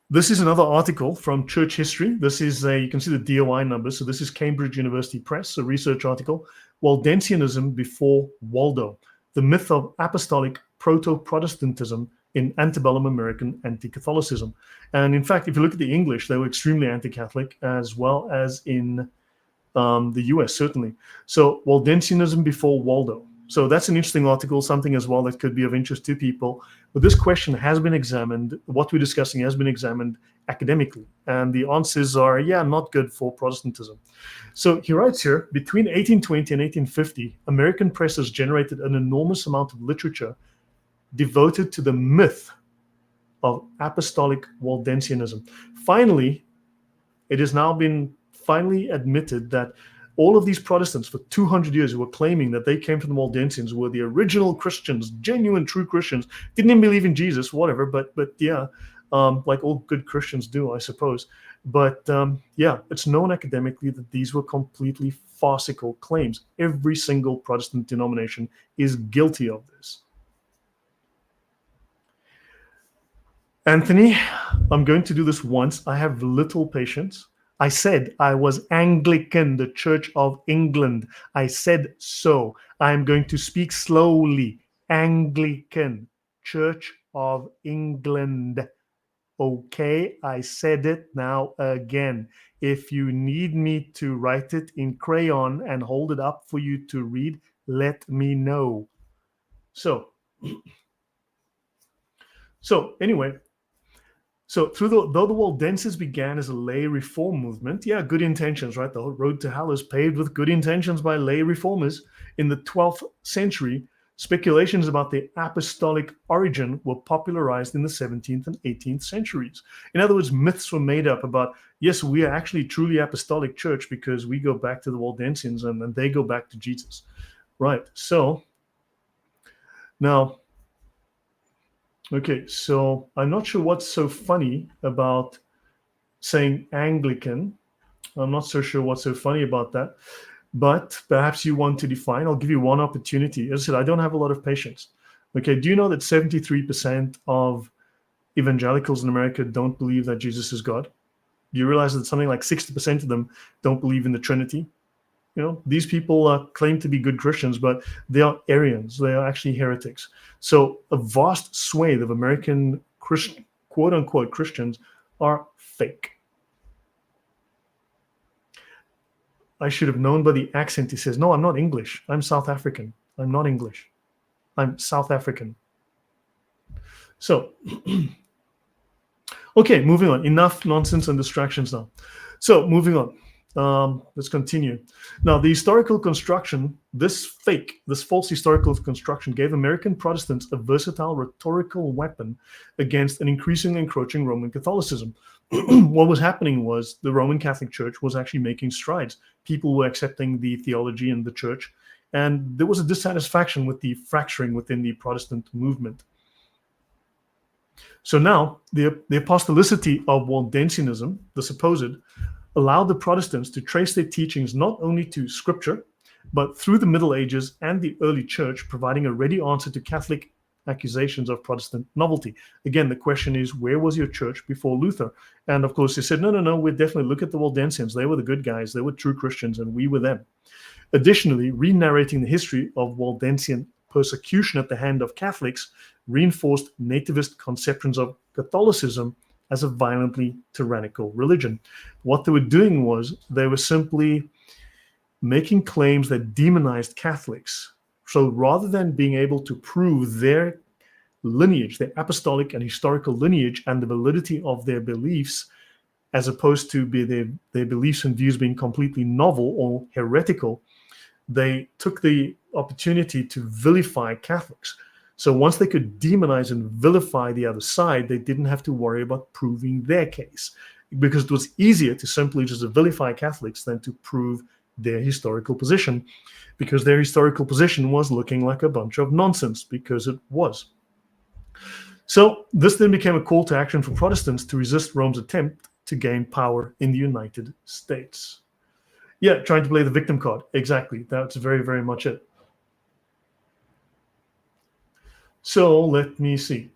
This is another article from Church History. This is you can see the DOI number. So this is Cambridge University Press, a research article. Waldensianism before Waldo, the myth of apostolic proto-Protestantism in antebellum American anti-Catholicism. And in fact, if you look at the English, they were extremely anti-Catholic, as well as in the US, certainly. So Waldensianism before Waldo. So that's an interesting article, something as well that could be of interest to people. But this question has been examined. What we're discussing has been examined academically. And the answers are, not good for Protestantism. So he writes here, between 1820 and 1850, American presses generated an enormous amount of literature devoted to the myth of apostolic Waldensianism. Finally, it has now been finally admitted that all of these Protestants for 200 years who were claiming that they came from the Waldensians were the original Christians, genuine, true Christians, didn't even believe in Jesus, whatever, but like all good Christians do, I suppose. But it's known academically that these were completely farcical claims. Every single Protestant denomination is guilty of this. Anthony, I'm going to do this once. I have little patience. I said I was Anglican, the Church of England. I said so. I'm going to speak slowly. Anglican, Church of England. Okay, I said it now again. If you need me to write it in crayon and hold it up for you to read, let me know. So anyway, so though the Waldenses began as a lay reform movement, good intentions, right? The road to hell is paved with good intentions by lay reformers. In the 12th century, speculations about their apostolic origin were popularized in the 17th and 18th centuries. In other words, myths were made up about, yes, we are actually truly apostolic church because we go back to the Waldensians and then they go back to Jesus. Right, so now, okay, so I'm not sure what's so funny about saying Anglican. I'm not so sure what's so funny about that. But perhaps you want to define. I'll give you one opportunity. As I said, I don't have a lot of patience. Okay, do you know that 73% of evangelicals in America don't believe that Jesus is God? Do you realize that something like 60% of them don't believe in the Trinity? These people claim to be good Christians, but they are Arians. They are actually heretics. So a vast swathe of American quote-unquote Christians are fake. I should have known by the accent. He says, no, I'm not English. I'm South African. I'm not English. I'm South African. So, okay, moving on. Enough nonsense and distractions now. So, moving on. Let's continue. Now, the historical construction, this false historical construction gave American Protestants a versatile rhetorical weapon against an increasingly encroaching Roman Catholicism. What was happening was the Roman Catholic Church was actually making strides. People were accepting the theology in the church, and there was a dissatisfaction with the fracturing within the Protestant movement. So now, the apostolicity of Waldensianism, the supposed, allowed the Protestants to trace their teachings not only to Scripture, but through the Middle Ages and the early church, providing a ready answer to Catholic accusations of Protestant novelty. Again, the question is, where was your church before Luther? And of course, they said, no, we definitely look at the Waldensians. They were the good guys. They were true Christians, and we were them. Additionally, re-narrating the history of Waldensian persecution at the hand of Catholics reinforced nativist conceptions of Catholicism as a violently tyrannical religion. What they were doing was they were simply making claims that demonized Catholics. So rather than being able to prove their lineage, their apostolic and historical lineage, and the validity of their beliefs, as opposed to their beliefs and views being completely novel or heretical, they took the opportunity to vilify Catholics. So once they could demonize and vilify the other side, they didn't have to worry about proving their case, because it was easier to simply just vilify Catholics than to prove their historical position, because their historical position was looking like a bunch of nonsense, because it was. So this then became a call to action for Protestants to resist Rome's attempt to gain power in the United States. Yeah, trying to play the victim card. Exactly. That's very, very much it. So let me see.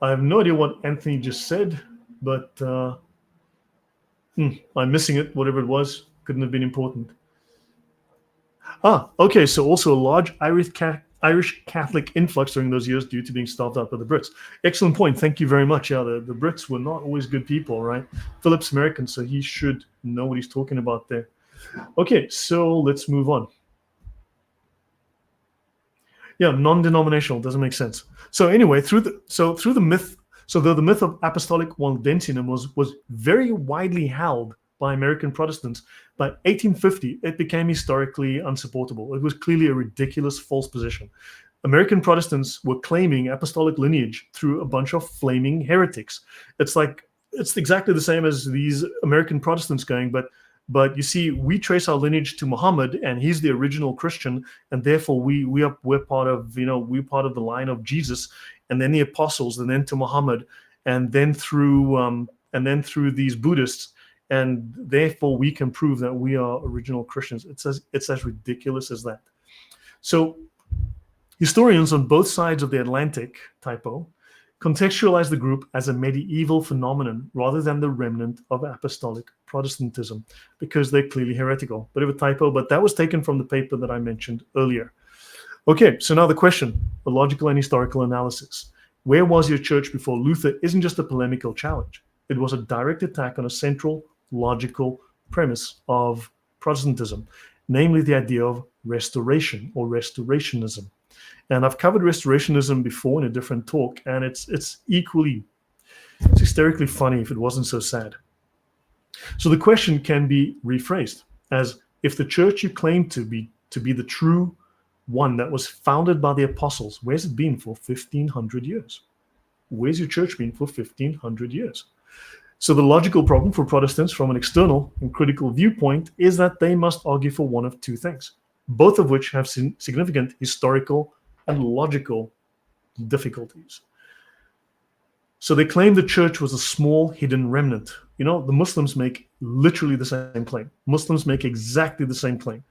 I have no idea what Anthony just said, but I'm missing it. Whatever it was, couldn't have been important. Okay. So also a large Irish Catholic influx during those years due to being starved out by the Brits. Excellent point. Thank you very much. Yeah, the Brits were not always good people, right? Philip's American, so he should know what he's talking about there. Okay, so let's move on. Yeah, non-denominational doesn't make sense. So anyway, though the myth of apostolic Waldensianism was very widely held by American Protestants, by 1850 it became historically unsupportable. It was clearly a ridiculous false position. American Protestants were claiming apostolic lineage through a bunch of flaming heretics. It's exactly the same as these American Protestants going, but you see, we trace our lineage to Muhammad, and he's the original Christian, and therefore we're part of the line of Jesus, and then the apostles, and then to Muhammad, and then through these Buddhists, and therefore we can prove that we are original Christians. It's as ridiculous as that. So historians on both sides of the Atlantic, typo, contextualize the group as a medieval phenomenon rather than the remnant of apostolic Protestantism, because they're clearly heretical. Bit of a typo, but that was taken from the paper that I mentioned earlier. Okay, so now the question, a logical and historical analysis. Where was your church before Luther isn't just a polemical challenge. It was a direct attack on a central logical premise of Protestantism, namely the idea of restoration or restorationism. And I've covered restorationism before in a different talk, and it's hysterically funny if it wasn't so sad. So the question can be rephrased as, if the church you claim to be the true one that was founded by the apostles, where's it been for 1,500 years? Where's your church been for 1,500 years? So the logical problem for Protestants from an external and critical viewpoint is that they must argue for one of two things, both of which have significant historical and logical difficulties. So they claim the church was a small hidden remnant. The Muslims make literally the same claim. Muslims make exactly the same claim,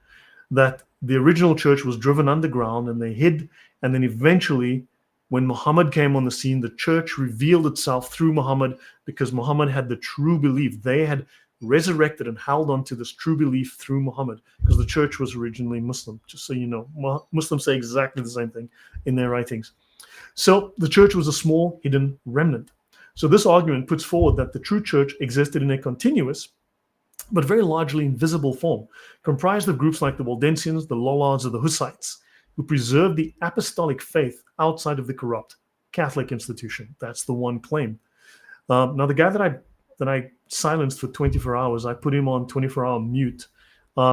that the original church was driven underground and they hid, and then eventually when Muhammad came on the scene, the church revealed itself through Muhammad, because Muhammad had the true belief. They had resurrected and held on to this true belief through Muhammad, because the church was originally Muslim, just so you know. Muslims say exactly the same thing in their writings. So the church was a small hidden remnant. So this argument puts forward that the true church existed in a continuous, but very largely invisible form, comprised of groups like the Waldensians, the Lollards, or the Hussites, who preserved the apostolic faith outside of the corrupt Catholic institution. That's the one claim. Now, the guy that I silenced for 24 hours, I put him on 24-hour mute.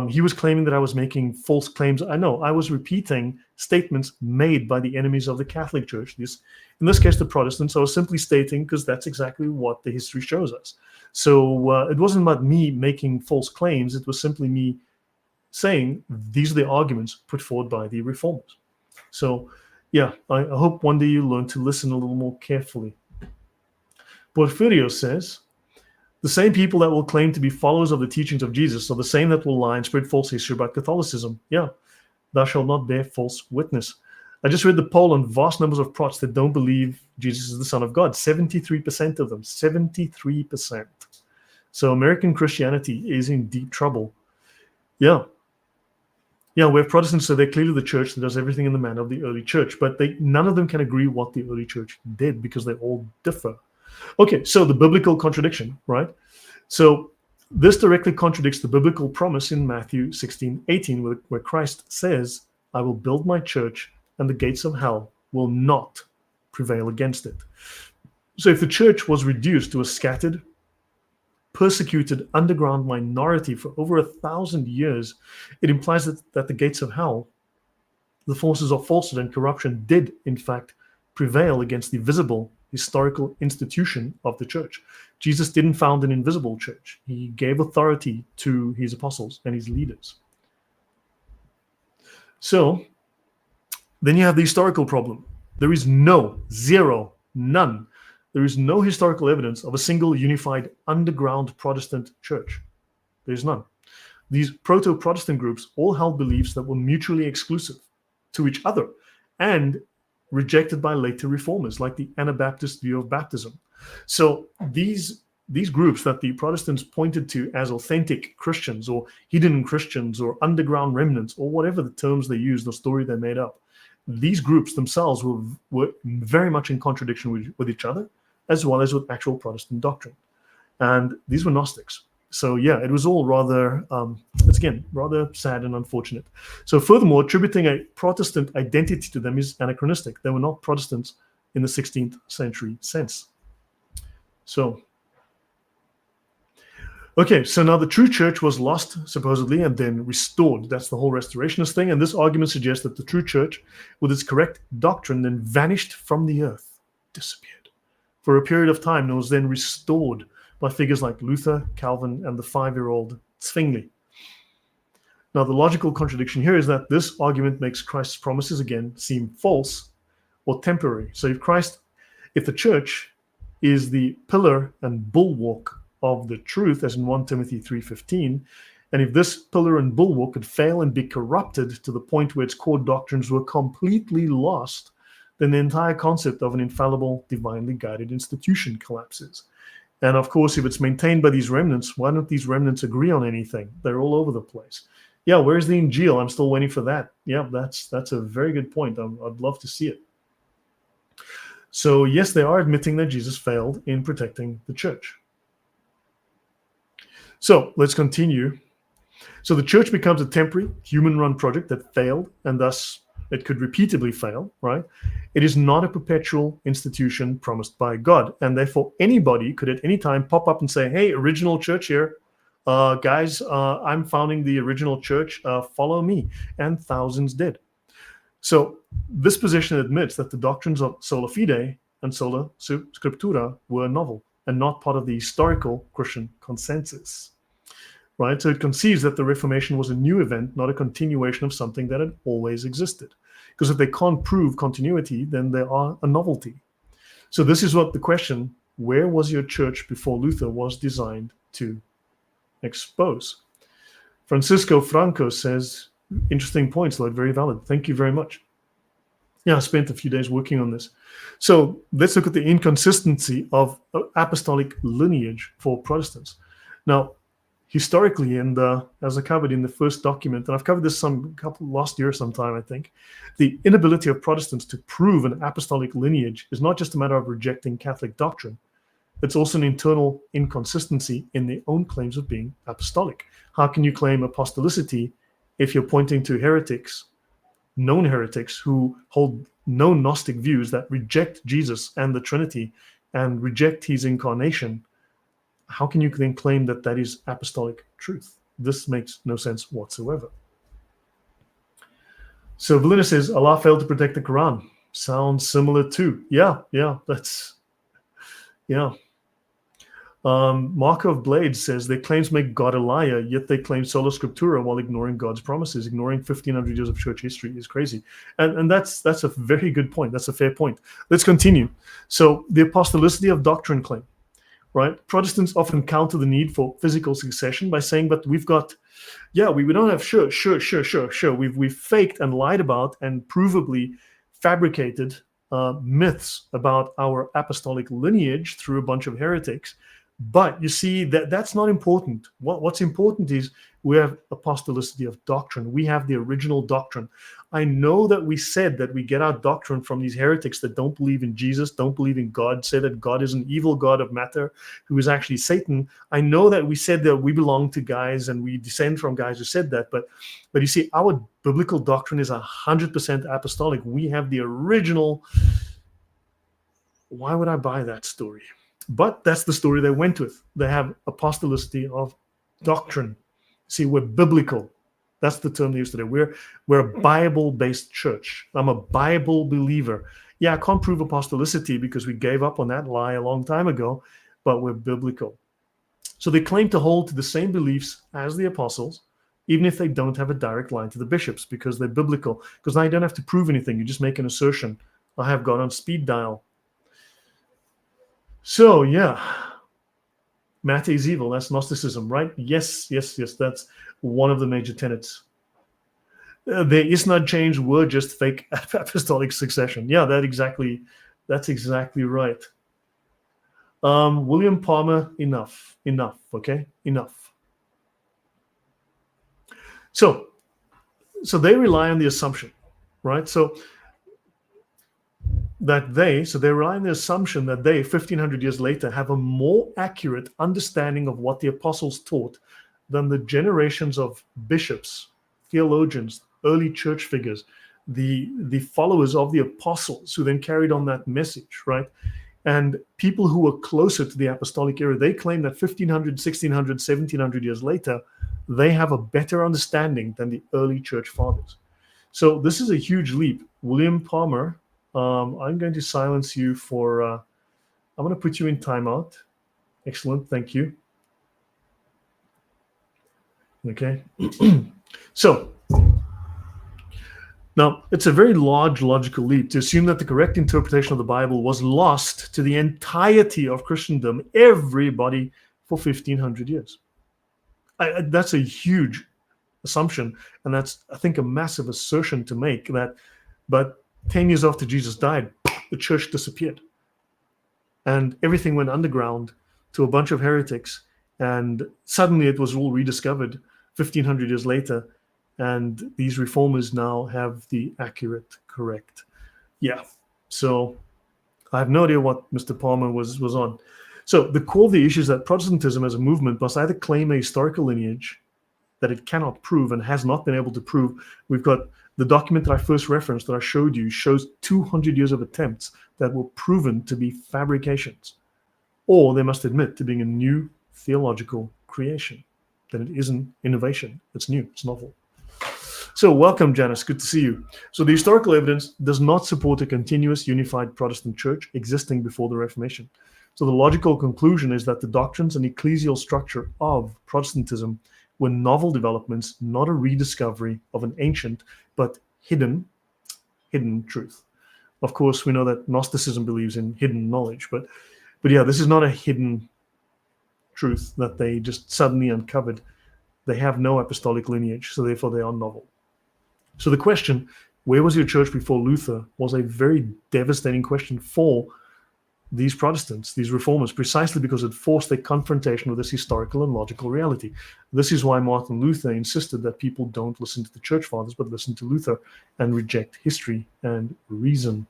He was claiming that I was making false claims. I know, I was repeating statements made by the enemies of the Catholic Church. In this case, the Protestants. I was simply stating, because that's exactly what the history shows us. So it wasn't about me making false claims. It was simply me saying these are the arguments put forward by the reformers. So yeah, I hope one day you learn to listen a little more carefully. Porfirio says, the same people that will claim to be followers of the teachings of Jesus are the same that will lie and spread false history about Catholicism. Yeah, thou shalt not bear false witness. I just read the poll on vast numbers of Prots that don't believe Jesus is the Son of God. 73% of them, 73%. So American Christianity is in deep trouble. Yeah, we have Protestants, so they're clearly the church that does everything in the manner of the early church, but none of them can agree what the early church did because they all differ. Okay, so the biblical contradiction, right? So this directly contradicts the biblical promise in Matthew 16:18, where Christ says, I will build my church and the gates of hell will not prevail against it. So if the church was reduced to a scattered, persecuted underground minority for over 1,000 years, it implies that the gates of hell, the forces of falsehood and corruption, did in fact prevail against the visible historical institution of the church. Jesus didn't found an invisible church. He gave authority to his apostles and his leaders. So then you have the historical problem. There is none. There is no historical evidence of a single unified underground Protestant church. There's none. These proto-Protestant groups all held beliefs that were mutually exclusive to each other and rejected by later reformers, like the Anabaptist view of baptism. So these groups that the Protestants pointed to as authentic Christians or hidden Christians or underground remnants or whatever the terms they used, the story they made up, these groups themselves were very much in contradiction with each other, as well as with actual Protestant doctrine. And these were Gnostics. So yeah, it was all rather, it's again, rather sad and unfortunate. So furthermore, attributing a Protestant identity to them is anachronistic. They were not Protestants in the 16th century sense. So, okay, so now the true church was lost, supposedly, and then restored. That's the whole Restorationist thing. And this argument suggests that the true church, with its correct doctrine, then vanished from the earth, disappeared for a period of time, and was then restored by figures like Luther, Calvin, and the 5-year-old Zwingli. Now, the logical contradiction here is that this argument makes Christ's promises again seem false or temporary. So if the church is the pillar and bulwark of the truth, as in 1 Timothy 3:15, and if this pillar and bulwark could fail and be corrupted to the point where its core doctrines were completely lost, then the entire concept of an infallible, divinely guided institution collapses. And of course, if it's maintained by these remnants, why don't these remnants agree on anything? They're all over the place. Yeah, where's the Injil? I'm still waiting for that. Yeah, that's a very good point. I'd love to see it. So yes, they are admitting that Jesus failed in protecting the church. So let's continue. So the church becomes a temporary, human-run project that failed, and thus it could repeatedly fail, right? It is not a perpetual institution promised by God, and therefore anybody could at any time pop up and say, hey, original church here, guys, I'm founding the original church, follow me, and thousands did. So this position admits that the doctrines of sola fide and sola scriptura were novel and not part of the historical Christian consensus, right? So it conceives that the Reformation was a new event, not a continuation of something that had always existed. Because if they can't prove continuity, then they are a novelty. So this is what the question, where was your church before Luther, was designed to expose. Francisco Franco says, interesting points, Lloyd, very valid. Thank you very much. Yeah, I spent a few days working on this. So let's look at the inconsistency of apostolic lineage for Protestants. Now, historically, and as I covered in the first document, and I've covered this last year sometime, I think, the inability of Protestants to prove an apostolic lineage is not just a matter of rejecting Catholic doctrine, It's also an internal inconsistency in their own claims of being apostolic. How can you claim apostolicity if you're pointing to heretics, known heretics, who hold known Gnostic views that reject Jesus and the Trinity and reject his incarnation? How can you then claim that that is apostolic truth? This makes no sense whatsoever. So Valina says, Allah failed to protect the Quran. Sounds similar too. Yeah, that's, yeah. Markov Blades says their claims make God a liar, yet they claim sola scriptura while ignoring God's promises. Ignoring 1,500 years of church history is crazy. And that's a very good point. That's a fair point. Let's continue. So the apostolicity of doctrine claim, right? Protestants often counter the need for physical succession by saying, but we've got, we don't have sure. We've faked and lied about and provably fabricated myths about our apostolic lineage through a bunch of heretics. But you see, that's not important. What's important is we have apostolicity of doctrine. We have the original doctrine. I know that we said that we get our doctrine from these heretics that don't believe in Jesus, don't believe in God, say that God is an evil god of matter who is actually Satan. I know that we said that we belong to guys and we descend from guys who said that. But you see, our biblical doctrine is 100% apostolic. We have the original. Why would I buy that story? But that's the story they went with. They have apostolicity of doctrine. See, we're biblical. That's the term they use today. We're a Bible-based church. I'm a Bible believer. Yeah, I can't prove apostolicity because we gave up on that lie a long time ago, but we're biblical. So they claim to hold to the same beliefs as the apostles, even if they don't have a direct line to the bishops, because they're biblical. Because now you don't have to prove anything. You just make an assertion. I have God on speed dial. So, yeah, matter is evil. That's Gnosticism, right? Yes. That's one of the major tenets. There is not change. We're just fake apostolic succession. Yeah, that's exactly right. William Palmer, enough. Okay, enough. So they rely on the assumption, right? So they rely on the assumption that they, 1,500 years later, have a more accurate understanding of what the apostles taught than the generations of bishops, theologians, early church figures, the followers of the apostles who then carried on that message, right? And people who were closer to the apostolic era, they claim that 1,500, 1,600, 1,700 years later, they have a better understanding than the early church fathers. So this is a huge leap. William Palmer, I'm going to silence you for, I'm going to put you in timeout. Excellent, thank you. Okay, so now it's a very large logical leap to assume that the correct interpretation of the Bible was lost to the entirety of Christendom, everybody, for 1,500 years. That's a huge assumption, and that's, I think, a massive assertion to make that, but 10 years after Jesus died, the church disappeared. And everything went underground to a bunch of heretics. And suddenly it was all rediscovered 1,500 years later. And these reformers now have the accurate, correct. Yeah. So I have no idea what Mr. Palmer was on. So the core of the issue is that Protestantism as a movement must either claim a historical lineage that it cannot prove and has not been able to prove. We've got the document that I first referenced that I showed you shows 200 years of attempts that were proven to be fabrications. Or they must admit to being a new theological creation, that it isn't innovation, it's new, it's novel. So welcome, Janice, good to see you. So the historical evidence does not support a continuous unified Protestant church existing before the Reformation. So the logical conclusion is that the doctrines and ecclesial structure of Protestantism were novel developments, not a rediscovery of an ancient but hidden truth. Of course, we know that Gnosticism believes in hidden knowledge, but yeah, this is not a hidden truth that they just suddenly uncovered. They have no apostolic lineage, so therefore they are novel. So the question, where was your church before Luther, was a very devastating question for these Protestants, these reformers, precisely because it forced a confrontation with this historical and logical reality. This is why Martin Luther insisted that people don't listen to the church fathers, but listen to Luther and reject history and reason.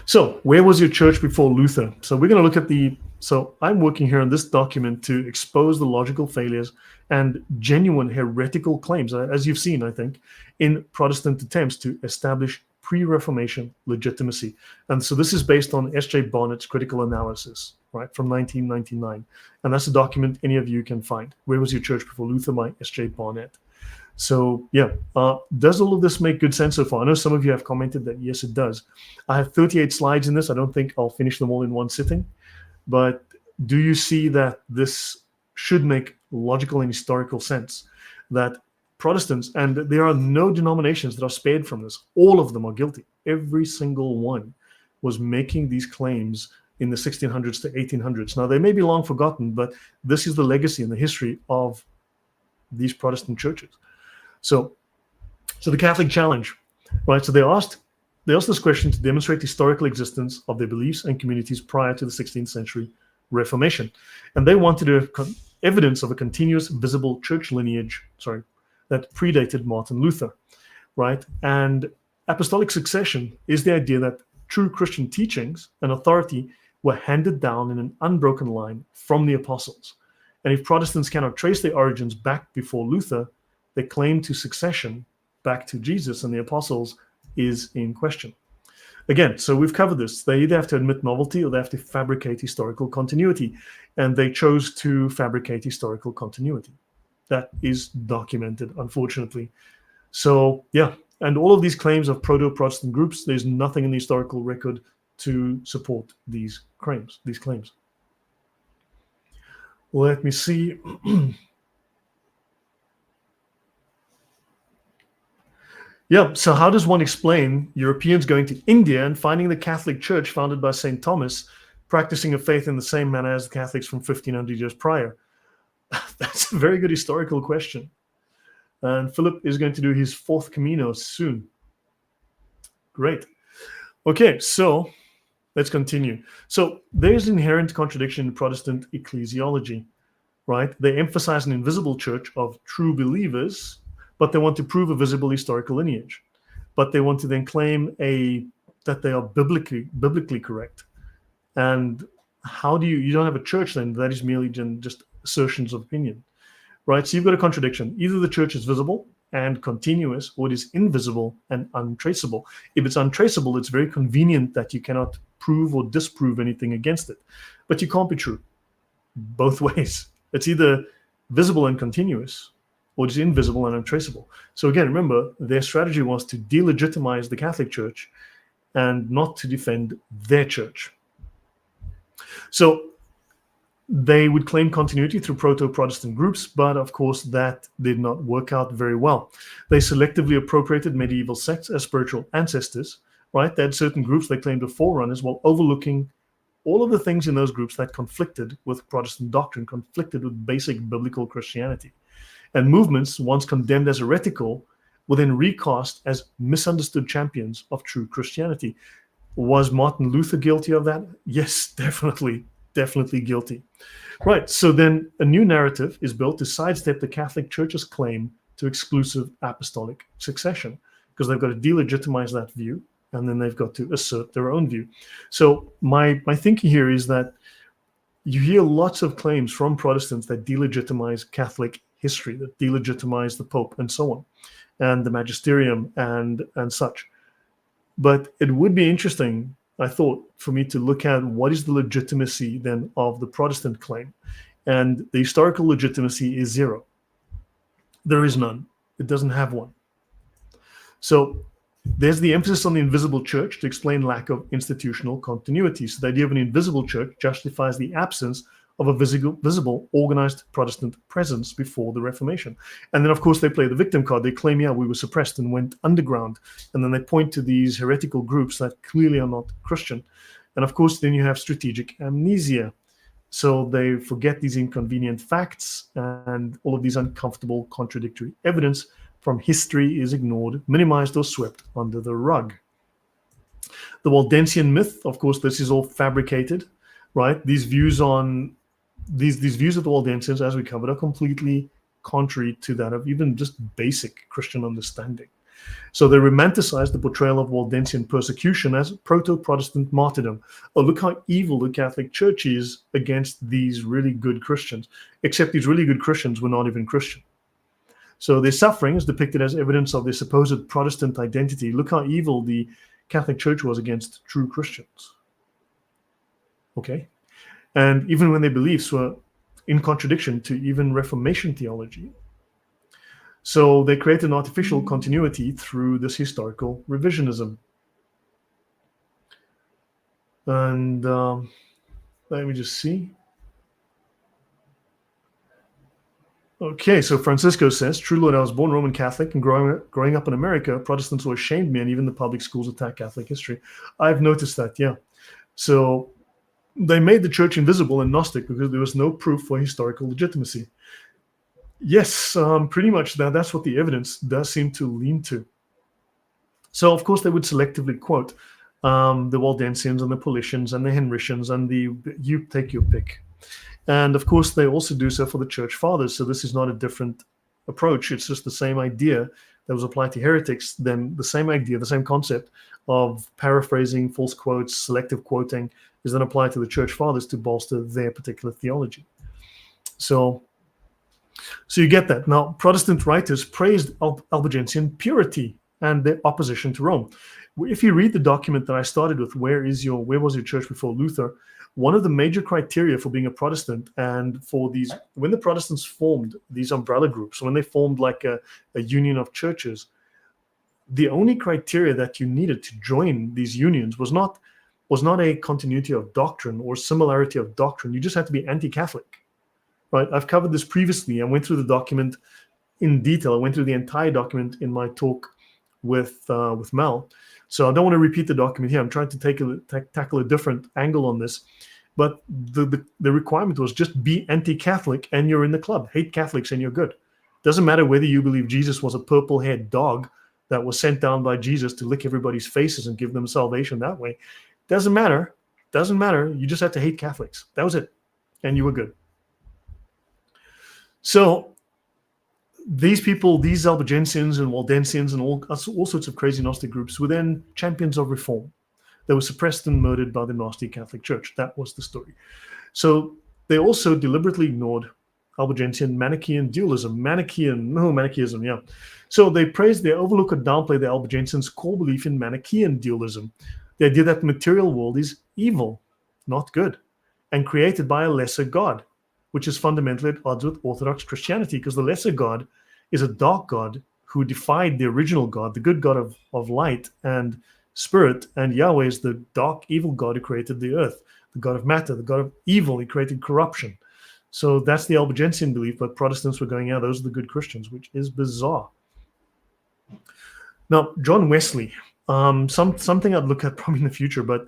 So where was your church before Luther? So we're going to look at so I'm working here on this document to expose the logical failures and genuine heretical claims, as you've seen, I think, in Protestant attempts to establish pre-Reformation legitimacy. And so this is based on S.J. Barnett's critical analysis, right, from 1999. And that's a document any of you can find. Where was your church before Luther by S.J. Barnett. So yeah, does all of this make good sense so far? I know some of you have commented that yes, it does. I have 38 slides in this. I don't think I'll finish them all in one sitting. But do you see that this should make logical and historical sense? That Protestants, and there are no denominations that are spared from this. All of them are guilty. Every single one was making these claims in the 1600s to 1800s. Now, they may be long forgotten, but this is the legacy and the history of these Protestant churches. So the Catholic challenge, right? So they asked this question to demonstrate the historical existence of their beliefs and communities prior to the 16th century Reformation. And they wanted evidence of a continuous visible church lineage, that predated Martin Luther, right? And apostolic succession is the idea that true Christian teachings and authority were handed down in an unbroken line from the apostles. And if Protestants cannot trace their origins back before Luther, their claim to succession back to Jesus and the apostles is in question. Again, so we've covered this. They either have to admit novelty or they have to fabricate historical continuity. And they chose to fabricate historical continuity. That is documented, unfortunately. So, yeah, and all of these claims of proto-Protestant groups, there's nothing in the historical record to support these claims. Let me see. Yeah, so how does one explain Europeans going to India and finding the Catholic Church founded by St. Thomas practicing a faith in the same manner as the Catholics from 1500 years prior? That's a very good historical question. And Philip is going to do his fourth Camino soon. Great. Okay, so let's continue. So there's inherent contradiction in Protestant ecclesiology, right? They emphasize an invisible church of true believers, but they want to prove a visible historical lineage. But they want to then claim that they are biblically correct. And how do you don't have a church then? That is merely just assertions of opinion, right? So you've got a contradiction. Either the church is visible and continuous, or it is invisible and untraceable. If it's untraceable, it's very convenient that you cannot prove or disprove anything against it. But you can't be true both ways. It's either visible and continuous, or it's invisible and untraceable. So again, remember, their strategy was to delegitimize the Catholic Church and not to defend their church. So they would claim continuity through proto-Protestant groups, but of course that did not work out very well. They selectively appropriated medieval sects as spiritual ancestors, right? They had certain groups they claimed were forerunners while overlooking all of the things in those groups that conflicted with Protestant doctrine, conflicted with basic biblical Christianity. And movements, once condemned as heretical, were then recast as misunderstood champions of true Christianity. Was Martin Luther guilty of that? Yes, definitely guilty. Right, so then a new narrative is built to sidestep the Catholic Church's claim to exclusive apostolic succession, because they've got to delegitimize that view, and then they've got to assert their own view. So my thinking here is that you hear lots of claims from Protestants that delegitimize Catholic history, that delegitimize the Pope and so on, and the magisterium and such. But it would be interesting, I thought, for me to look at what is the legitimacy then of the Protestant claim. And the historical legitimacy is zero. There is none. It doesn't have one. So there's the emphasis on the invisible church to explain lack of institutional continuity. So the idea of an invisible church justifies the absence of a visible, organized Protestant presence before the Reformation. And then, of course, they play the victim card. They claim, yeah, we were suppressed and went underground. And then they point to these heretical groups that clearly are not Christian. And, of course, then you have strategic amnesia. So they forget these inconvenient facts, and all of these uncomfortable contradictory evidence from history is ignored, minimized, or swept under the rug. The Waldensian myth, of course, this is all fabricated, right? These views on these views of the Waldensians, as we covered, are completely contrary to that of even just basic Christian understanding. So they romanticized the portrayal of Waldensian persecution as proto-Protestant martyrdom. Oh, look how evil the Catholic Church is against these really good Christians, except these really good Christians were not even Christian. So their suffering is depicted as evidence of their supposed Protestant identity. Look how evil the Catholic Church was against true Christians. Okay? And even when their beliefs were in contradiction to even Reformation theology. So they create an artificial continuity through this historical revisionism. And let me just see. Okay, so Francisco says, "True Lord, I was born Roman Catholic, and growing up in America, Protestants were ashamed me, and even the public schools attack Catholic history." I've noticed that, yeah. So they made the church invisible and Gnostic because there was no proof for historical legitimacy. Yes, pretty much that's what the evidence does seem to lean to. So, of course, they would selectively quote the Waldensians and the Paulicians and the Henricians and you take your pick. And, of course, they also do so for the Church Fathers. So this is not a different approach. It's just the same idea that was applied to heretics, then the same idea, the same concept of paraphrasing, false quotes, selective quoting is then applied to the Church Fathers to bolster their particular theology. So you get that. Now, Protestant writers praised Albigensian purity and their opposition to Rome. If you read the document that I started with, where was your church before Luther? One of the major criteria for being a Protestant and for when the Protestants formed these umbrella groups, when they formed like a union of churches, the only criteria that you needed to join these unions was not a continuity of doctrine or similarity of doctrine. You just had to be anti-Catholic. Right, I've covered this previously. I went through the document in detail. I went through the entire document in my talk with Mel. So I don't want to repeat the document here. I'm trying to tackle a different angle on this. But the requirement was just be anti-Catholic and you're in the club. Hate Catholics and you're good. Doesn't matter whether you believe Jesus was a purple-haired dog that was sent down by Jesus to lick everybody's faces and give them salvation that way. Doesn't matter. Doesn't matter. You just had to hate Catholics. That was it. And you were good. So these people, these Albigensians and Waldensians and all sorts of crazy Gnostic groups were then champions of reform. They were suppressed and murdered by the nasty Catholic Church. That was the story. So they also deliberately ignored Albigensian Manichaean dualism. Manichaeism, yeah. So they overlook or downplay the Albigensians' core belief in Manichaean dualism. The idea that the material world is evil, not good, and created by a lesser God, which is fundamentally at odds with Orthodox Christianity, because the lesser God is a dark God who defied the original God, the good God of light and spirit, and Yahweh is the dark, evil God who created the earth, the God of matter, the God of evil. He created corruption. So that's the Albigensian belief, but Protestants were going, yeah, those are the good Christians, which is bizarre. Now, John Wesley, something I'd look at probably in the future, but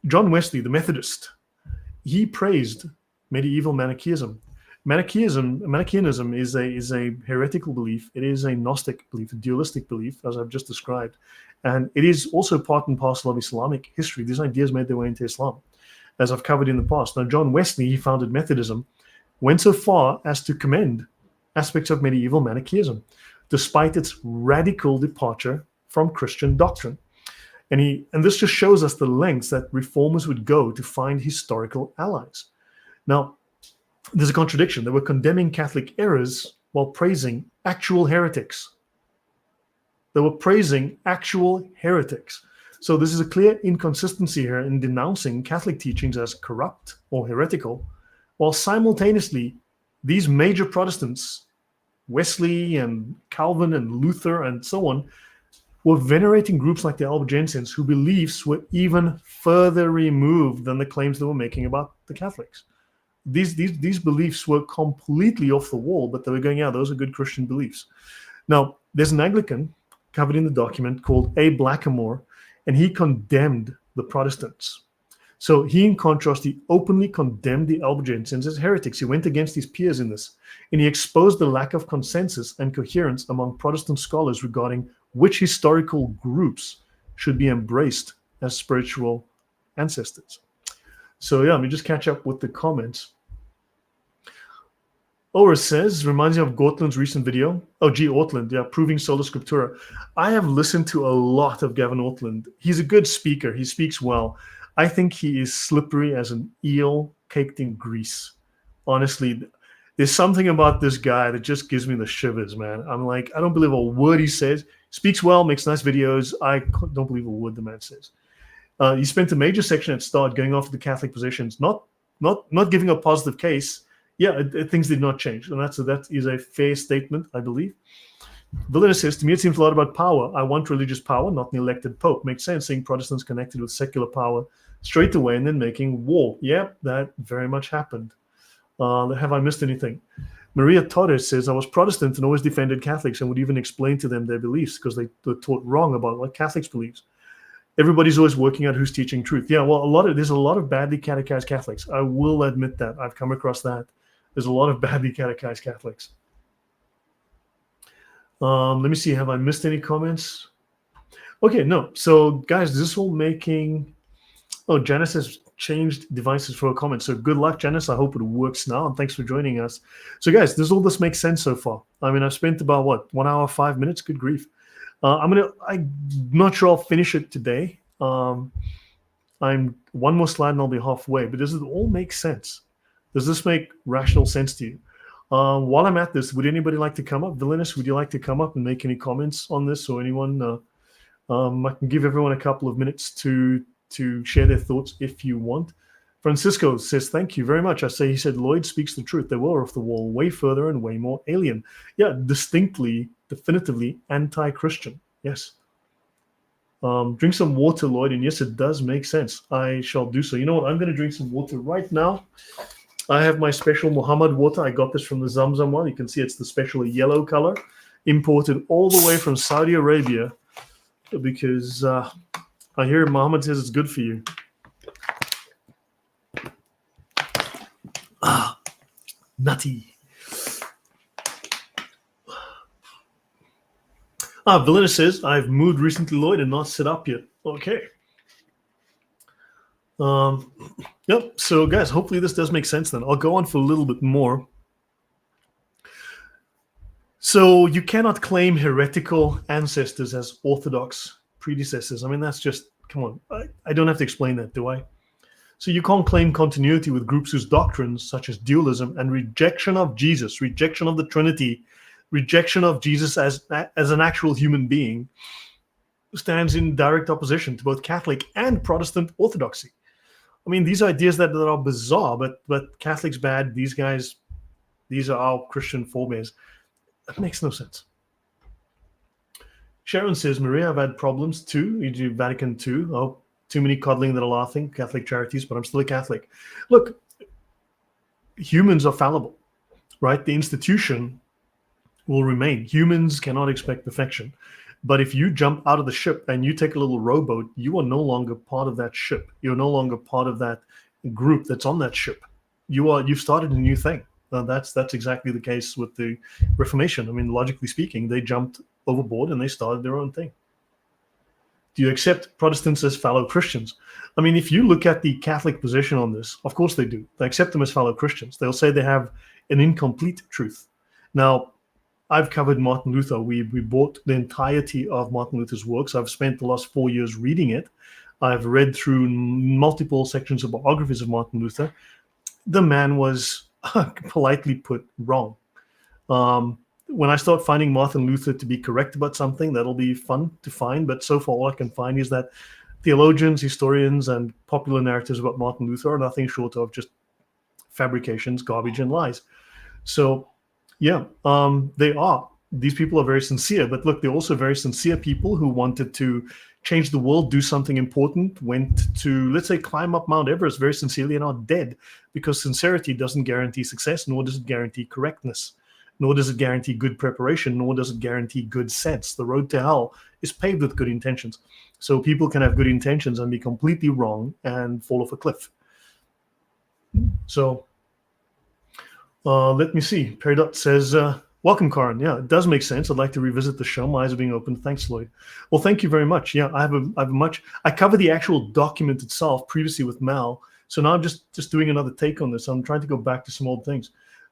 John Wesley, the Methodist, he praised medieval Manichaeism. Manichaeanism is a heretical belief. It is a Gnostic belief, a dualistic belief, as I've just described. And it is also part and parcel of Islamic history. These ideas made their way into Islam, as I've covered in the past. Now, John Wesley, he founded Methodism, went so far as to commend aspects of medieval Manichaeism, despite its radical departure from Christian doctrine. And this just shows us the lengths that reformers would go to find historical allies. Now, there's a contradiction. They were condemning Catholic errors while praising actual heretics. They were praising actual heretics. So this is a clear inconsistency here in denouncing Catholic teachings as corrupt or heretical, while simultaneously these major Protestants, Wesley and Calvin and Luther and so on, were venerating groups like the Albigensians whose beliefs were even further removed than the claims they were making about the Catholics. These beliefs were completely off the wall, but they were going, yeah, those are good Christian beliefs. Now, there's an Anglican covered in the document called A. Blackamore, and he condemned the Protestants. So he, in contrast, he openly condemned the Albigensians as heretics. He went against his peers in this, and he exposed the lack of consensus and coherence among Protestant scholars regarding which historical groups should be embraced as spiritual ancestors. So yeah, let me just catch up with the comments. Ora says, reminds me of Gortland's recent video. Oh, G. Ortland, yeah, Proving Sola Scriptura. I have listened to a lot of Gavin Ortland. He's a good speaker. He speaks well. I think he is slippery as an eel caked in grease. Honestly, there's something about this guy that just gives me the shivers, man. I'm like, I don't believe a word he says. Speaks well, makes nice videos. I don't believe a word the man says. He spent a major section at start going after the Catholic positions, not giving a positive case. Yeah, things did not change, and that is a fair statement, I believe. Villainous says, to me it seems a lot about power. I want religious power, not an elected pope. Makes sense, seeing Protestants connected with secular power straight away and then making war. Yeah, that very much happened. Have I missed anything? Maria Torres says, I was Protestant and always defended Catholics and would even explain to them their beliefs because they were taught wrong about what Catholics believe. Everybody's always working out who's teaching truth. Yeah, well, there's a lot of badly catechized Catholics. I will admit that. I've come across that. There's a lot of badly catechized Catholics. Let me see. Have I missed any comments? Okay, no. So, guys, this is all making... Oh, Janice has changed devices for a comment. So good luck, Janice. I hope it works now. And thanks for joining us. So, guys, all this makes sense so far. I mean, I've spent about, 1 hour, 5 minutes? Good grief. I'm not sure I'll finish it today. I'm one more slide and I'll be halfway. But does it all make sense? Does this make rational sense to you? While I'm at this, would anybody like to come up? Villainous, would you like to come up and make any comments on this, or anyone? I can give everyone a couple of minutes to share their thoughts if you want. Francisco says, thank you very much. He said, Lloyd speaks the truth. They were off the wall, way further and way more alien. Yeah, distinctly, definitively anti-Christian. Yes. Drink some water, Lloyd. And yes, it does make sense. I shall do so. You know what? I'm going to drink some water right now. I have my special Muhammad water. I got this from the Zamzam one. You can see it's the special yellow color, imported all the way from Saudi Arabia, because I hear Muhammad says it's good for you. Nutty. Villainous says, I've moved recently, Lloyd, and not set up yet. Okay. Yep. So, guys, hopefully this does make sense then. I'll go on for a little bit more. So you cannot claim heretical ancestors as orthodox predecessors. I mean, that's just, come on. I don't have to explain that, do I? So you can't claim continuity with groups whose doctrines, such as dualism and rejection of Jesus, rejection of the Trinity, rejection of Jesus as an actual human being, stands in direct opposition to both Catholic and Protestant orthodoxy. I mean, these ideas that are bizarre, but Catholics bad, these guys, these are our Christian forebears. That makes no sense. Sharon says, Maria, I've had problems too. You do Vatican II. Oh, too many coddling that are laughing, Catholic charities, but I'm still a Catholic. Look, humans are fallible, right? The institution will remain. Humans cannot expect perfection. But if you jump out of the ship and you take a little rowboat, you are no longer part of that ship. You're no longer part of that group that's on that ship. You've started a new thing. That's exactly the case with the Reformation. I mean, logically speaking, they jumped overboard and they started their own thing. Do you accept Protestants as fellow Christians? I mean, if you look at the Catholic position on this, of course they do. They accept them as fellow Christians. They'll say they have an incomplete truth. Now, I've covered Martin Luther. We bought the entirety of Martin Luther's works. I've spent the last 4 years reading it. I've read through multiple sections of biographies of Martin Luther. The man was, politely put, wrong. When I start finding Martin Luther to be correct about something, that'll be fun to find. But so far, all I can find is that theologians, historians, and popular narratives about Martin Luther are nothing short of just fabrications, garbage, and lies. So, yeah, they are. These people are very sincere. But look, they're also very sincere people who wanted to change the world, do something important, went to, let's say, climb up Mount Everest very sincerely and are dead, because sincerity doesn't guarantee success, nor does it guarantee correctness, nor does it guarantee good preparation, nor does it guarantee good sense. The road to hell is paved with good intentions. So people can have good intentions and be completely wrong and fall off a cliff. So let me see. Peridot says, welcome, Karin. Yeah, it does make sense. I'd like to revisit the show. My eyes are being opened. Thanks, Lloyd. Well, thank you very much. Yeah, I covered the actual document itself previously with Mal. So now I'm just doing another take on this. I'm trying to go back to some old things.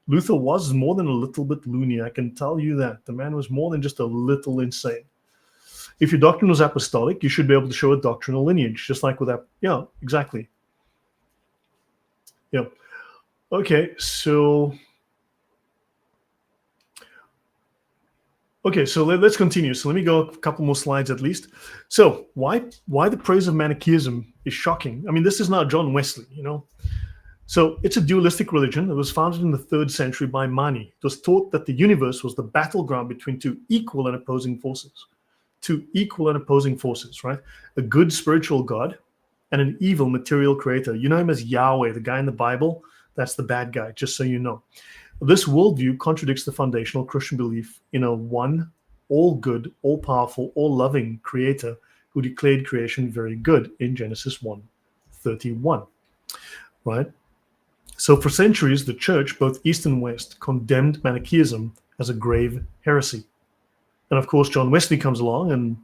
Luther was more than a little bit loony. I can tell you that. The man was more than just a little insane. If your doctrine was apostolic, you should be able to show a doctrinal lineage, just like with that. Yeah, exactly. Yeah. Okay, so let's continue. So let me go a couple more slides at least. So why the praise of Manichaeism is shocking? I mean, this is not John Wesley, So it's a dualistic religion that was founded in the 3rd century by Mani. It was taught that the universe was the battleground between two equal and opposing forces. Right? A good spiritual God and an evil material creator. You know him as Yahweh, the guy in the Bible. That's the bad guy, just so you know. This worldview contradicts the foundational Christian belief in a one, all-good, all-powerful, all-loving creator who declared creation very good in Genesis 1:31. Right? So for centuries, the church, both East and West, condemned Manichaeism as a grave heresy. And of course, John Wesley comes along and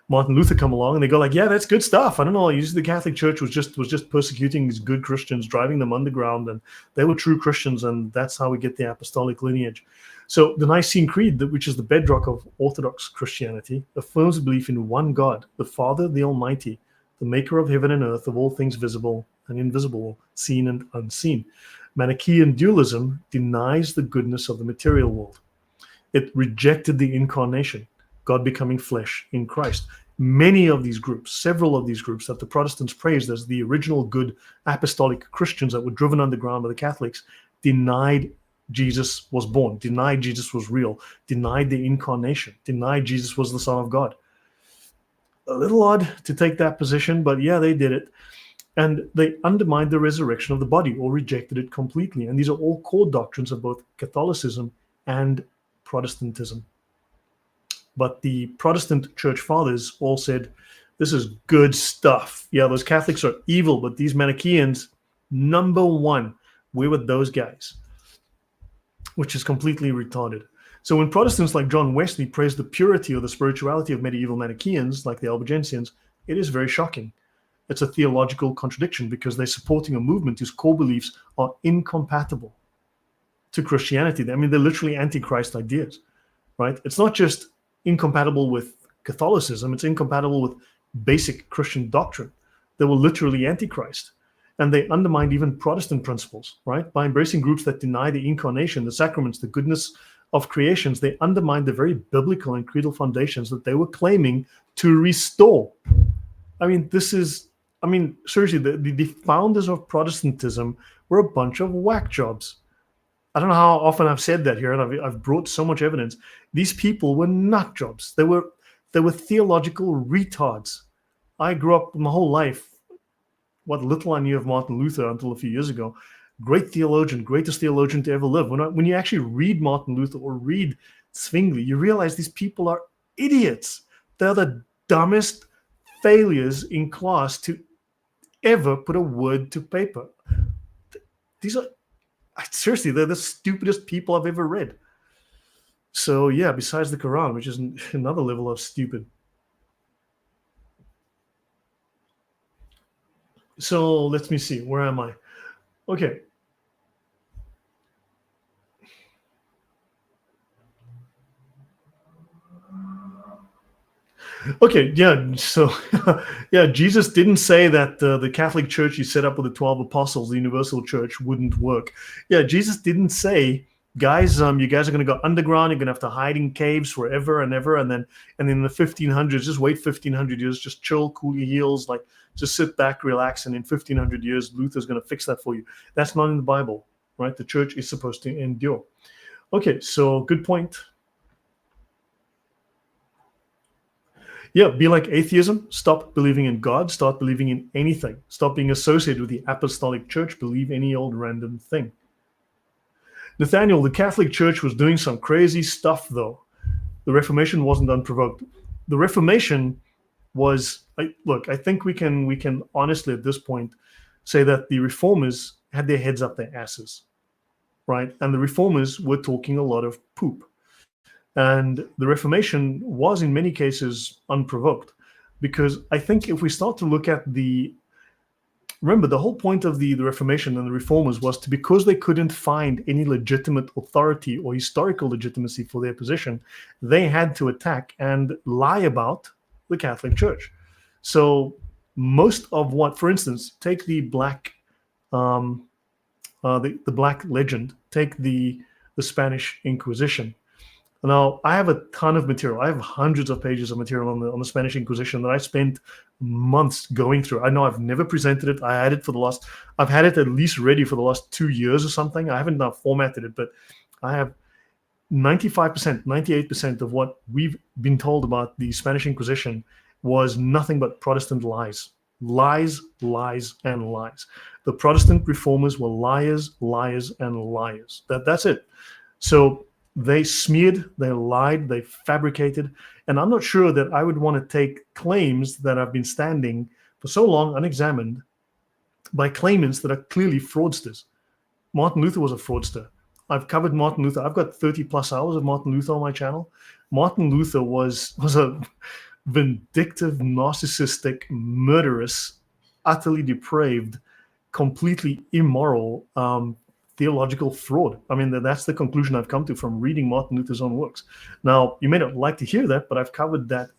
Martin Luther come along and they go like, yeah, that's good stuff. I don't know. Usually the Catholic Church was just persecuting these good Christians, driving them underground, and they were true Christians, and that's how we get the apostolic lineage. So the Nicene Creed, which is the bedrock of Orthodox Christianity, affirms belief in one God, the Father, the Almighty, the maker of heaven and earth, of all things visible and invisible, seen and unseen. Manichaean dualism denies the goodness of the material world. It rejected the incarnation, God becoming flesh in Christ. Many of these groups, several of these groups that the Protestants praised as the original good apostolic Christians that were driven underground by the Catholics, denied Jesus was born, denied Jesus was real, denied the incarnation, denied Jesus was the Son of God. A little odd to take that position, but yeah, they did it. And they undermined the resurrection of the body or rejected it completely. And these are all core doctrines of both Catholicism and Protestantism. But the Protestant church fathers all said, this is good stuff. Yeah, those Catholics are evil, but these Manichaeans, number one, we're with those guys, which is completely retarded. So when Protestants like John Wesley praise the purity or the spirituality of medieval Manichaeans, like the Albigensians, it is very shocking. It's a theological contradiction because they're supporting a movement whose core beliefs are incompatible to Christianity. I mean, they're literally antichrist ideas, right? It's not just incompatible with Catholicism, it's incompatible with basic Christian doctrine. They were literally antichrist. And they undermined even Protestant principles, right? By embracing groups that deny the incarnation, the sacraments, the goodness of creations, they undermined the very biblical and creedal foundations that they were claiming to restore. I mean, seriously, the founders of Protestantism were a bunch of whack jobs. I don't know how often I've said that here, and I've brought so much evidence. These people were nut jobs. They were theological retards. I grew up my whole life, what little I knew of Martin Luther until a few years ago. Great theologian, greatest theologian to ever live. When you actually read Martin Luther or read Zwingli, you realize these people are idiots. They're the dumbest failures in class to ever put a word to paper. These are, seriously, they're the stupidest people I've ever read. So yeah, besides the Quran, which is another level of stupid. So let me see, where am I? Okay. Okay, yeah, so yeah, Jesus didn't say that the Catholic Church he set up with the 12 apostles, the universal church, wouldn't work. Yeah, Jesus didn't say, guys, you guys are going to go underground, you're going to have to hide in caves forever and ever, and then in the 1500s, just wait 1500 years, just chill, cool your heels, like just sit back, relax, and in 1500 years, Luther's going to fix that for you. That's not in the Bible, right? The church is supposed to endure. Okay, so good point. Yeah, be like atheism. Stop believing in God. Start believing in anything. Stop being associated with the apostolic church. Believe any old random thing. Nathaniel, the Catholic Church was doing some crazy stuff, though. The Reformation wasn't unprovoked. The Reformation was, look, I think we can honestly at this point say that the Reformers had their heads up their asses, right? And the Reformers were talking a lot of poop. And the Reformation was in many cases unprovoked, because I think if we start to look at the remember, the whole point of the Reformation and the Reformers was because they couldn't find any legitimate authority or historical legitimacy for their position, they had to attack and lie about the Catholic Church. So most of what, for instance, take the black the black legend, take the Spanish Inquisition. Now, I have a ton of material. I have hundreds of pages of material on the Spanish Inquisition that I spent months going through. I know I've never presented it. I've had it at least ready for the last 2 years or something. I haven't now formatted it, but I have 95%, 98% of what we've been told about the Spanish Inquisition was nothing but Protestant lies. Lies, lies, and lies. The Protestant reformers were liars, liars, and liars. That's it. So they smeared, they lied, they fabricated, and I'm not sure that I would want to take claims that have been standing for so long unexamined by claimants that are clearly fraudsters. Martin Luther was a fraudster. I've covered Martin Luther. I've got 30 plus hours of Martin Luther on my channel. Martin Luther was a vindictive, narcissistic, murderous, utterly depraved, completely immoral theological fraud. I mean, that's the conclusion I've come to from reading Martin Luther's own works. Now, you may not like to hear that, but I've covered that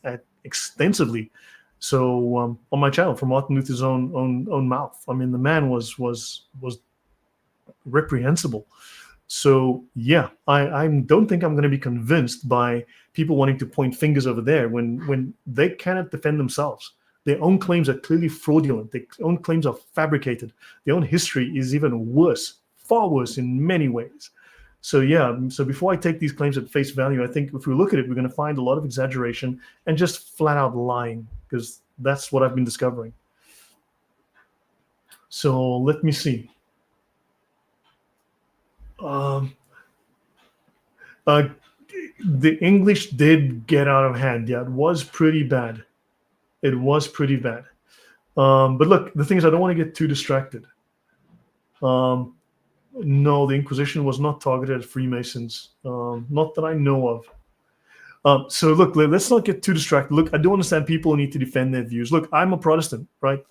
extensively. So on my channel, from Martin Luther's own mouth. I mean, the man was reprehensible. So yeah, I don't think I'm going to be convinced by people wanting to point fingers over there when they cannot defend themselves. Their own claims are clearly fraudulent. Their own claims are fabricated. Their own history is even worse, far worse in many ways. So yeah, so before I take these claims at face value, I think if we look at it, we're going to find a lot of exaggeration and just flat out lying, because that's what I've been discovering. So let me see. The English did get out of hand. Yeah, it was pretty bad. It was pretty bad. But look, the thing is, I don't want to get too distracted. No, the Inquisition was not targeted at Freemasons. Not that I know of. So look, let's not get too distracted. Look, I do understand people need to defend their views. Look, I'm a Protestant, right?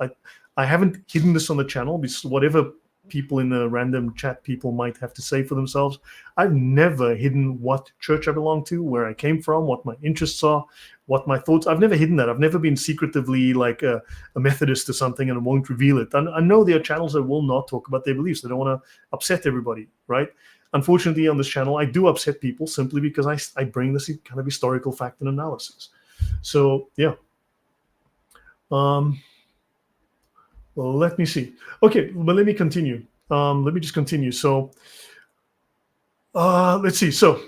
I haven't hidden this on the channel, because whatever people in the random chat people might have to say for themselves, I've never hidden what church I belong to, where I came from, what my interests are, what my thoughts. I've never hidden that. I've never been secretively like a Methodist or something and won't reveal it. And I know there are channels that will not talk about their beliefs. They don't want to upset everybody, right? Unfortunately, on this channel, I do upset people simply because I bring this kind of historical fact and analysis. So yeah. Well, let me see. Okay, but let me continue. Let me just continue. So let's see. So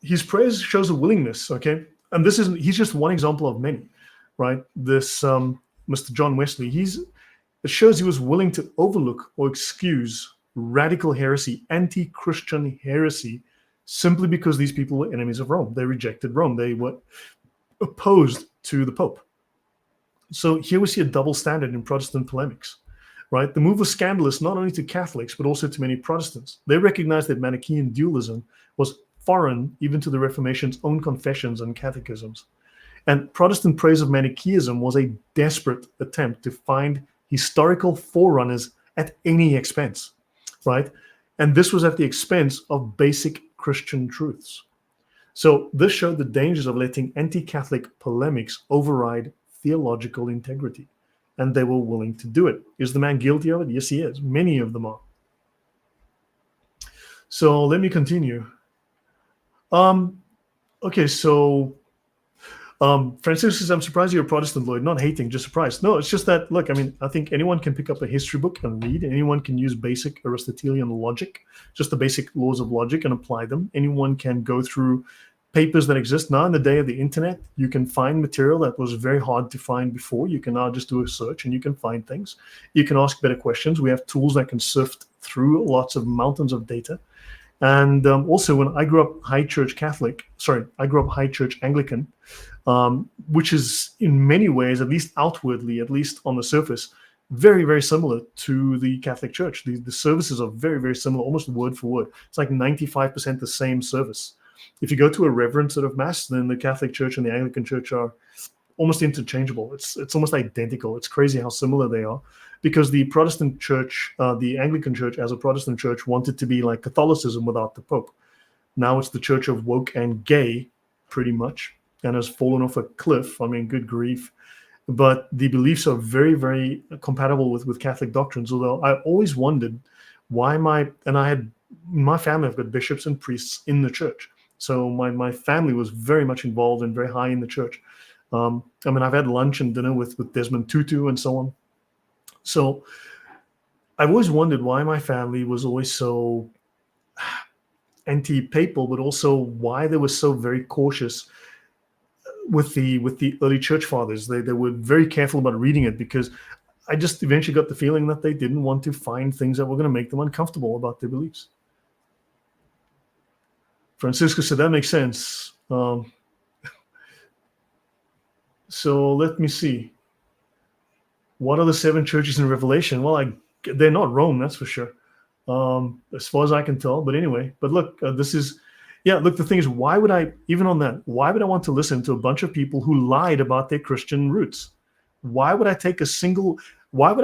his praise shows a willingness, okay? And he's just one example of many, right? This Mr. John Wesley, it shows he was willing to overlook or excuse radical heresy, anti-Christian heresy, simply because these people were enemies of Rome. They rejected Rome. They were opposed to the Pope. So here we see a double standard in Protestant polemics, right? The move was scandalous not only to Catholics, but also to many Protestants. They recognized that Manichaean dualism was foreign even to the Reformation's own confessions and catechisms. And Protestant praise of Manichaeism was a desperate attempt to find historical forerunners at any expense, right? And this was at the expense of basic Christian truths. So this showed the dangers of letting anti-Catholic polemics override theological integrity, and they were willing to do it. Is the man guilty of it? Yes, he is. Many of them are. So let me continue. Okay, so Francis says, I'm surprised you're a Protestant, Lloyd. Not hating, just surprised. No, it's just that, look, I mean, I think anyone can pick up a history book and read. Anyone can use basic Aristotelian logic, just the basic laws of logic, and apply them. Anyone can go through papers that exist now. In the day of the internet, you can find material that was very hard to find before. You can now just do a search and you can find things. You can ask better questions. We have tools that can sift through lots of mountains of data. And also, when I grew up high church Anglican, which is in many ways, at least outwardly, at least on the surface, very, very similar to the Catholic Church. The services are very, very similar, almost word for word. It's like 95% the same service. If you go to a reverend sort of mass, then the Catholic Church and the Anglican Church are almost interchangeable. It's almost identical. It's crazy how similar they are, because the Protestant church, the Anglican church as a Protestant church, wanted to be like Catholicism without the Pope. Now it's the church of woke and gay, pretty much, and has fallen off a cliff. I mean, good grief. But the beliefs are very, very compatible with Catholic doctrines. Although I always wondered why my family, I've got bishops and priests in the church. So my family was very much involved and very high in the church. I mean, I've had lunch and dinner with Desmond Tutu and so on. So I've always wondered why my family was always so anti-papal, but also why they were so very cautious with the early church fathers. They were very careful about reading it, because I just eventually got the feeling that they didn't want to find things that were going to make them uncomfortable about their beliefs. Francisco said that makes sense. So let me see. What are the 7 churches in Revelation? Well, they're not Rome, that's for sure, as far as I can tell. But anyway, but look, look, the thing is, why would I want to listen to a bunch of people who lied about their Christian roots? Why would I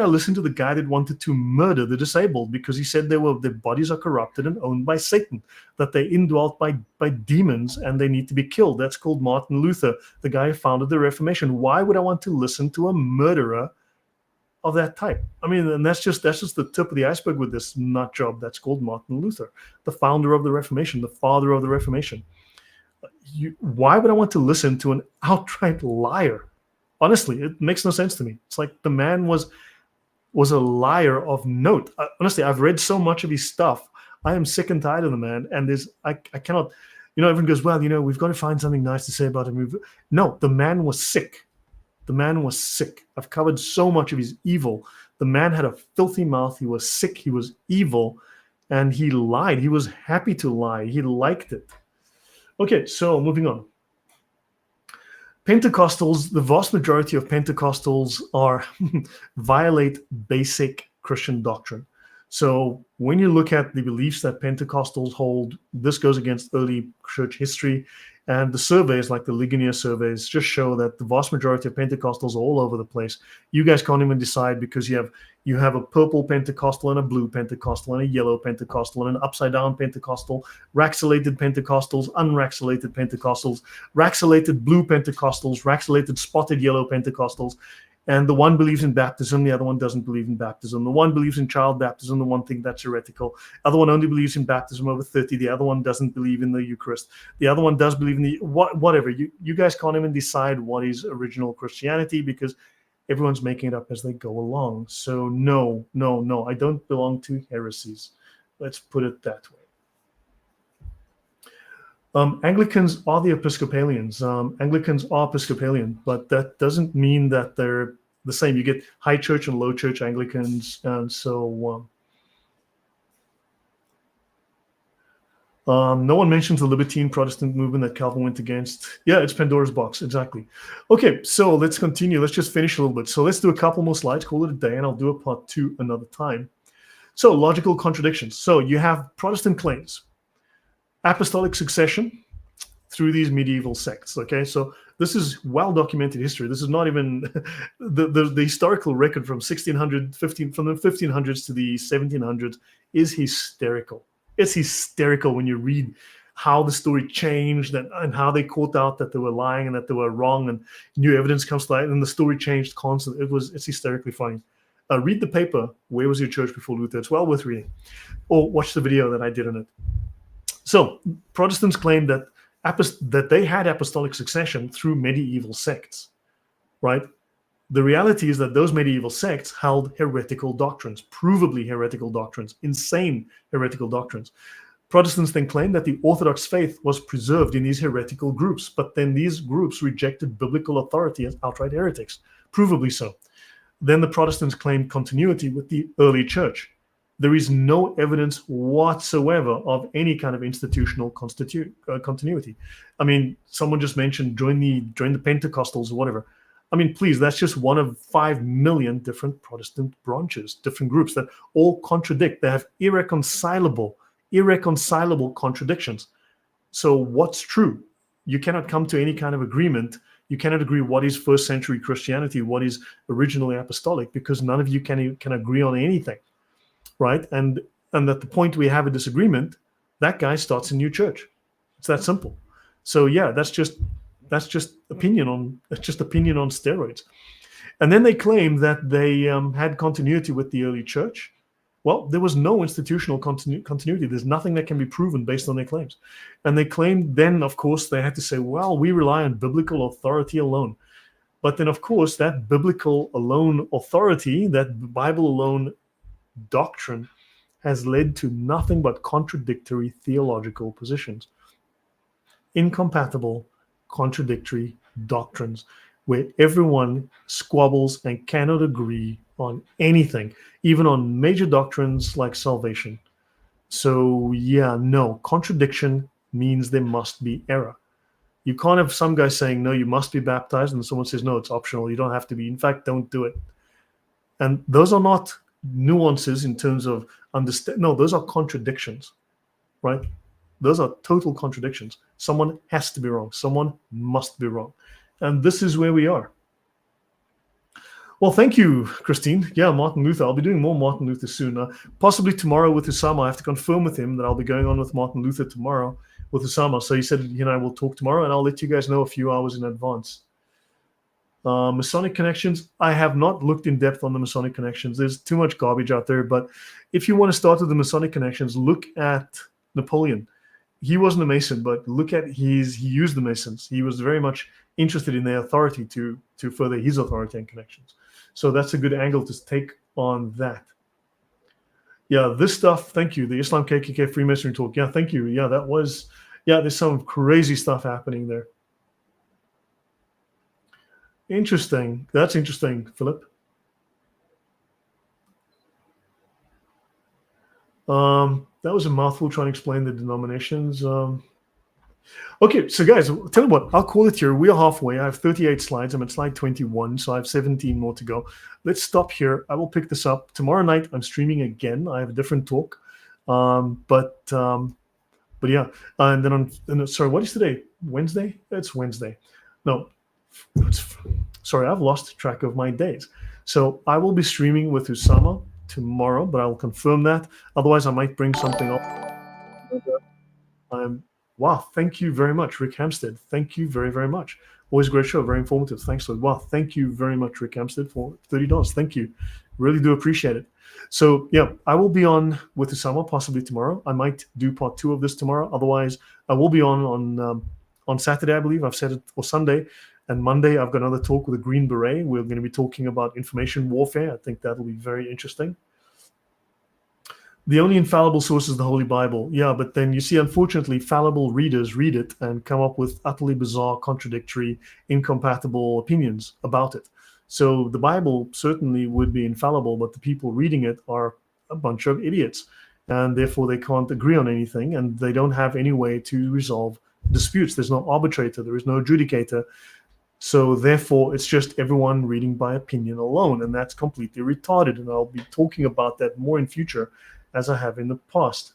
listen to the guy that wanted to murder the disabled because he said their bodies are corrupted and owned by Satan, that they're indwelt by demons and they need to be killed? That's called Martin Luther, the guy who founded the Reformation. Why would I want to listen to a murderer of that type? I mean, and that's just the tip of the iceberg with this nut job that's called Martin Luther, the founder of the Reformation, the father of the Reformation. Why would I want to listen to an outright liar? Honestly, it makes no sense to me. It's like the man was a liar of note. Honestly, I've read so much of his stuff. I am sick and tired of the man. And I cannot, everyone goes, well, we've got to find something nice to say about him. No, the man was sick. The man was sick. I've covered so much of his evil. The man had a filthy mouth. He was sick. He was evil. And he lied. He was happy to lie. He liked it. Okay, so moving on. Pentecostals, the vast majority of Pentecostals violate basic Christian doctrine. So when you look at the beliefs that Pentecostals hold, this goes against early church history. And the surveys, like the Ligonier surveys, just show that the vast majority of Pentecostals are all over the place. You guys can't even decide, because you have a purple Pentecostal and a blue Pentecostal and a yellow Pentecostal and an upside-down Pentecostal, raxalated Pentecostals, unraxalated Pentecostals, raxalated blue Pentecostals, raxalated spotted yellow Pentecostals. And the one believes in baptism, the other one doesn't believe in baptism. The one believes in child baptism, the one thinks that's heretical. The other one only believes in baptism over 30. The other one doesn't believe in the Eucharist. The other one does believe in whatever. You guys can't even decide what is original Christianity, because everyone's making it up as they go along. So no, I don't belong to heresies. Let's put it that way. Anglicans are the Episcopalians. Anglicans are Episcopalian, but that doesn't mean that they're the same. You get high church and low church Anglicans, and so no one mentions the libertine Protestant movement that Calvin went against. Yeah, it's Pandora's box, exactly. Okay, so let's continue. Let's just finish a little bit. So let's do a couple more slides, call it a day, and I'll do a part 2 another time. So logical contradictions. So you have Protestant claims, apostolic succession through these medieval sects. Okay, so this is well-documented history. This is not even the historical record from from the 1500s to the 1700s is hysterical. It's hysterical when you read how the story changed and how they caught out that they were lying and that they were wrong, and new evidence comes to light, and the story changed constantly. It's hysterically funny. Read the paper, Where Was Your Church Before Luther? It's well worth reading. Or watch the video that I did on it. So Protestants claim that they had apostolic succession through medieval sects, right? The reality is that those medieval sects held heretical doctrines, provably heretical doctrines, insane heretical doctrines. Protestants then claim that the Orthodox faith was preserved in these heretical groups, but then these groups rejected biblical authority as outright heretics, provably so. Then the Protestants claimed continuity with the early church. There is no evidence whatsoever of any kind of institutional continuity. I mean, someone just mentioned join the Pentecostals or whatever. I mean, please, that's just one of 5 million different Protestant branches, different groups that all contradict. They have irreconcilable contradictions. So what's true? You cannot come to any kind of agreement You cannot agree what is first century Christianity, what is originally apostolic, because none of you can agree on anything, right? And at the point we have a disagreement, that guy starts a new church. It's that simple. So yeah, that's just opinion on steroids. And then they claim that they had continuity with the early church. Well, there was no institutional continuity. There's nothing that can be proven based on their claims. And they claimed then, of course, they had to say, well, we rely on biblical authority alone. But then, of course, that biblical alone authority, that Bible alone doctrine, has led to nothing but contradictory theological positions. Incompatible, contradictory doctrines, where everyone squabbles and cannot agree on anything, even on major doctrines like salvation. So yeah, no, contradiction means there must be error. You can't have some guy saying, no, you must be baptized, and someone says, no, it's optional, you don't have to be. In fact, don't do it. And those are not nuances in terms of understand. No, those are contradictions, right? Those are total contradictions. Someone has to be wrong. Someone must be wrong. And this is where we are. Well, thank you, Christine. Yeah, Martin Luther. I'll be doing more Martin Luther soon. Possibly tomorrow with Usama. I have to confirm with him that I'll be going on with Martin Luther tomorrow with Usama. So he said he and I will talk tomorrow, and I'll let you guys know a few hours in advance. Masonic connections. I have not looked in depth on the Masonic connections. There's too much garbage out there. But if you want to start with the Masonic connections, look at Napoleon. He wasn't a Mason, but look at he used the Masons. He was very much interested in their authority to further his authority and connections. So that's a good angle to take on that. Yeah, this stuff, thank you. The Islam KKK Freemasonry talk. Yeah, thank you. Yeah, there's some crazy stuff happening there. Interesting. That's interesting, Philip. That was a mouthful trying to explain the denominations. Okay, so guys, tell you what, I'll call it here. We're halfway. I have 38 slides. I'm at slide 21, so I have 17 more to go. Let's stop here. I will pick this up. Tomorrow night, I'm streaming again. I have a different talk. But yeah. And then sorry, what is today? Wednesday? It's Wednesday. No, sorry, I've lost track of my days. So I will be streaming with Usama tomorrow, but I'll confirm that. Otherwise, I might bring something up. Wow, thank you very much, Rick Hampstead. Thank you very, very much. Always a great show, very informative. Thanks, Lord. Wow, thank you very much, Rick Hampstead, for $30. Thank you. Really do appreciate it. So yeah, I will be on with Usama possibly tomorrow. I might do part 2 of this tomorrow. Otherwise, I will be on Saturday, I believe. I've said it, or Sunday. And Monday, I've got another talk with a Green Beret. We're going to be talking about information warfare. I think that'll be very interesting. The only infallible source is the Holy Bible. Yeah, but then you see, unfortunately, fallible readers read it and come up with utterly bizarre, contradictory, incompatible opinions about it. So the Bible certainly would be infallible, but the people reading it are a bunch of idiots. And therefore, they can't agree on anything, and they don't have any way to resolve disputes. There's no arbitrator. There is no adjudicator. So therefore, it's just everyone reading by opinion alone, and that's completely retarded. And I'll be talking about that more in future, as I have in the past.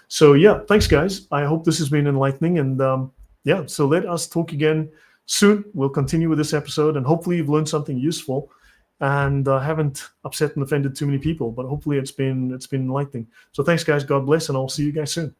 So yeah, thanks guys. I hope this has been enlightening, and yeah, so let us talk again soon. We'll continue with this episode, and hopefully you've learned something useful, and haven't upset and offended too many people, but hopefully it's been enlightening. So thanks guys, God bless, and I'll see you guys soon.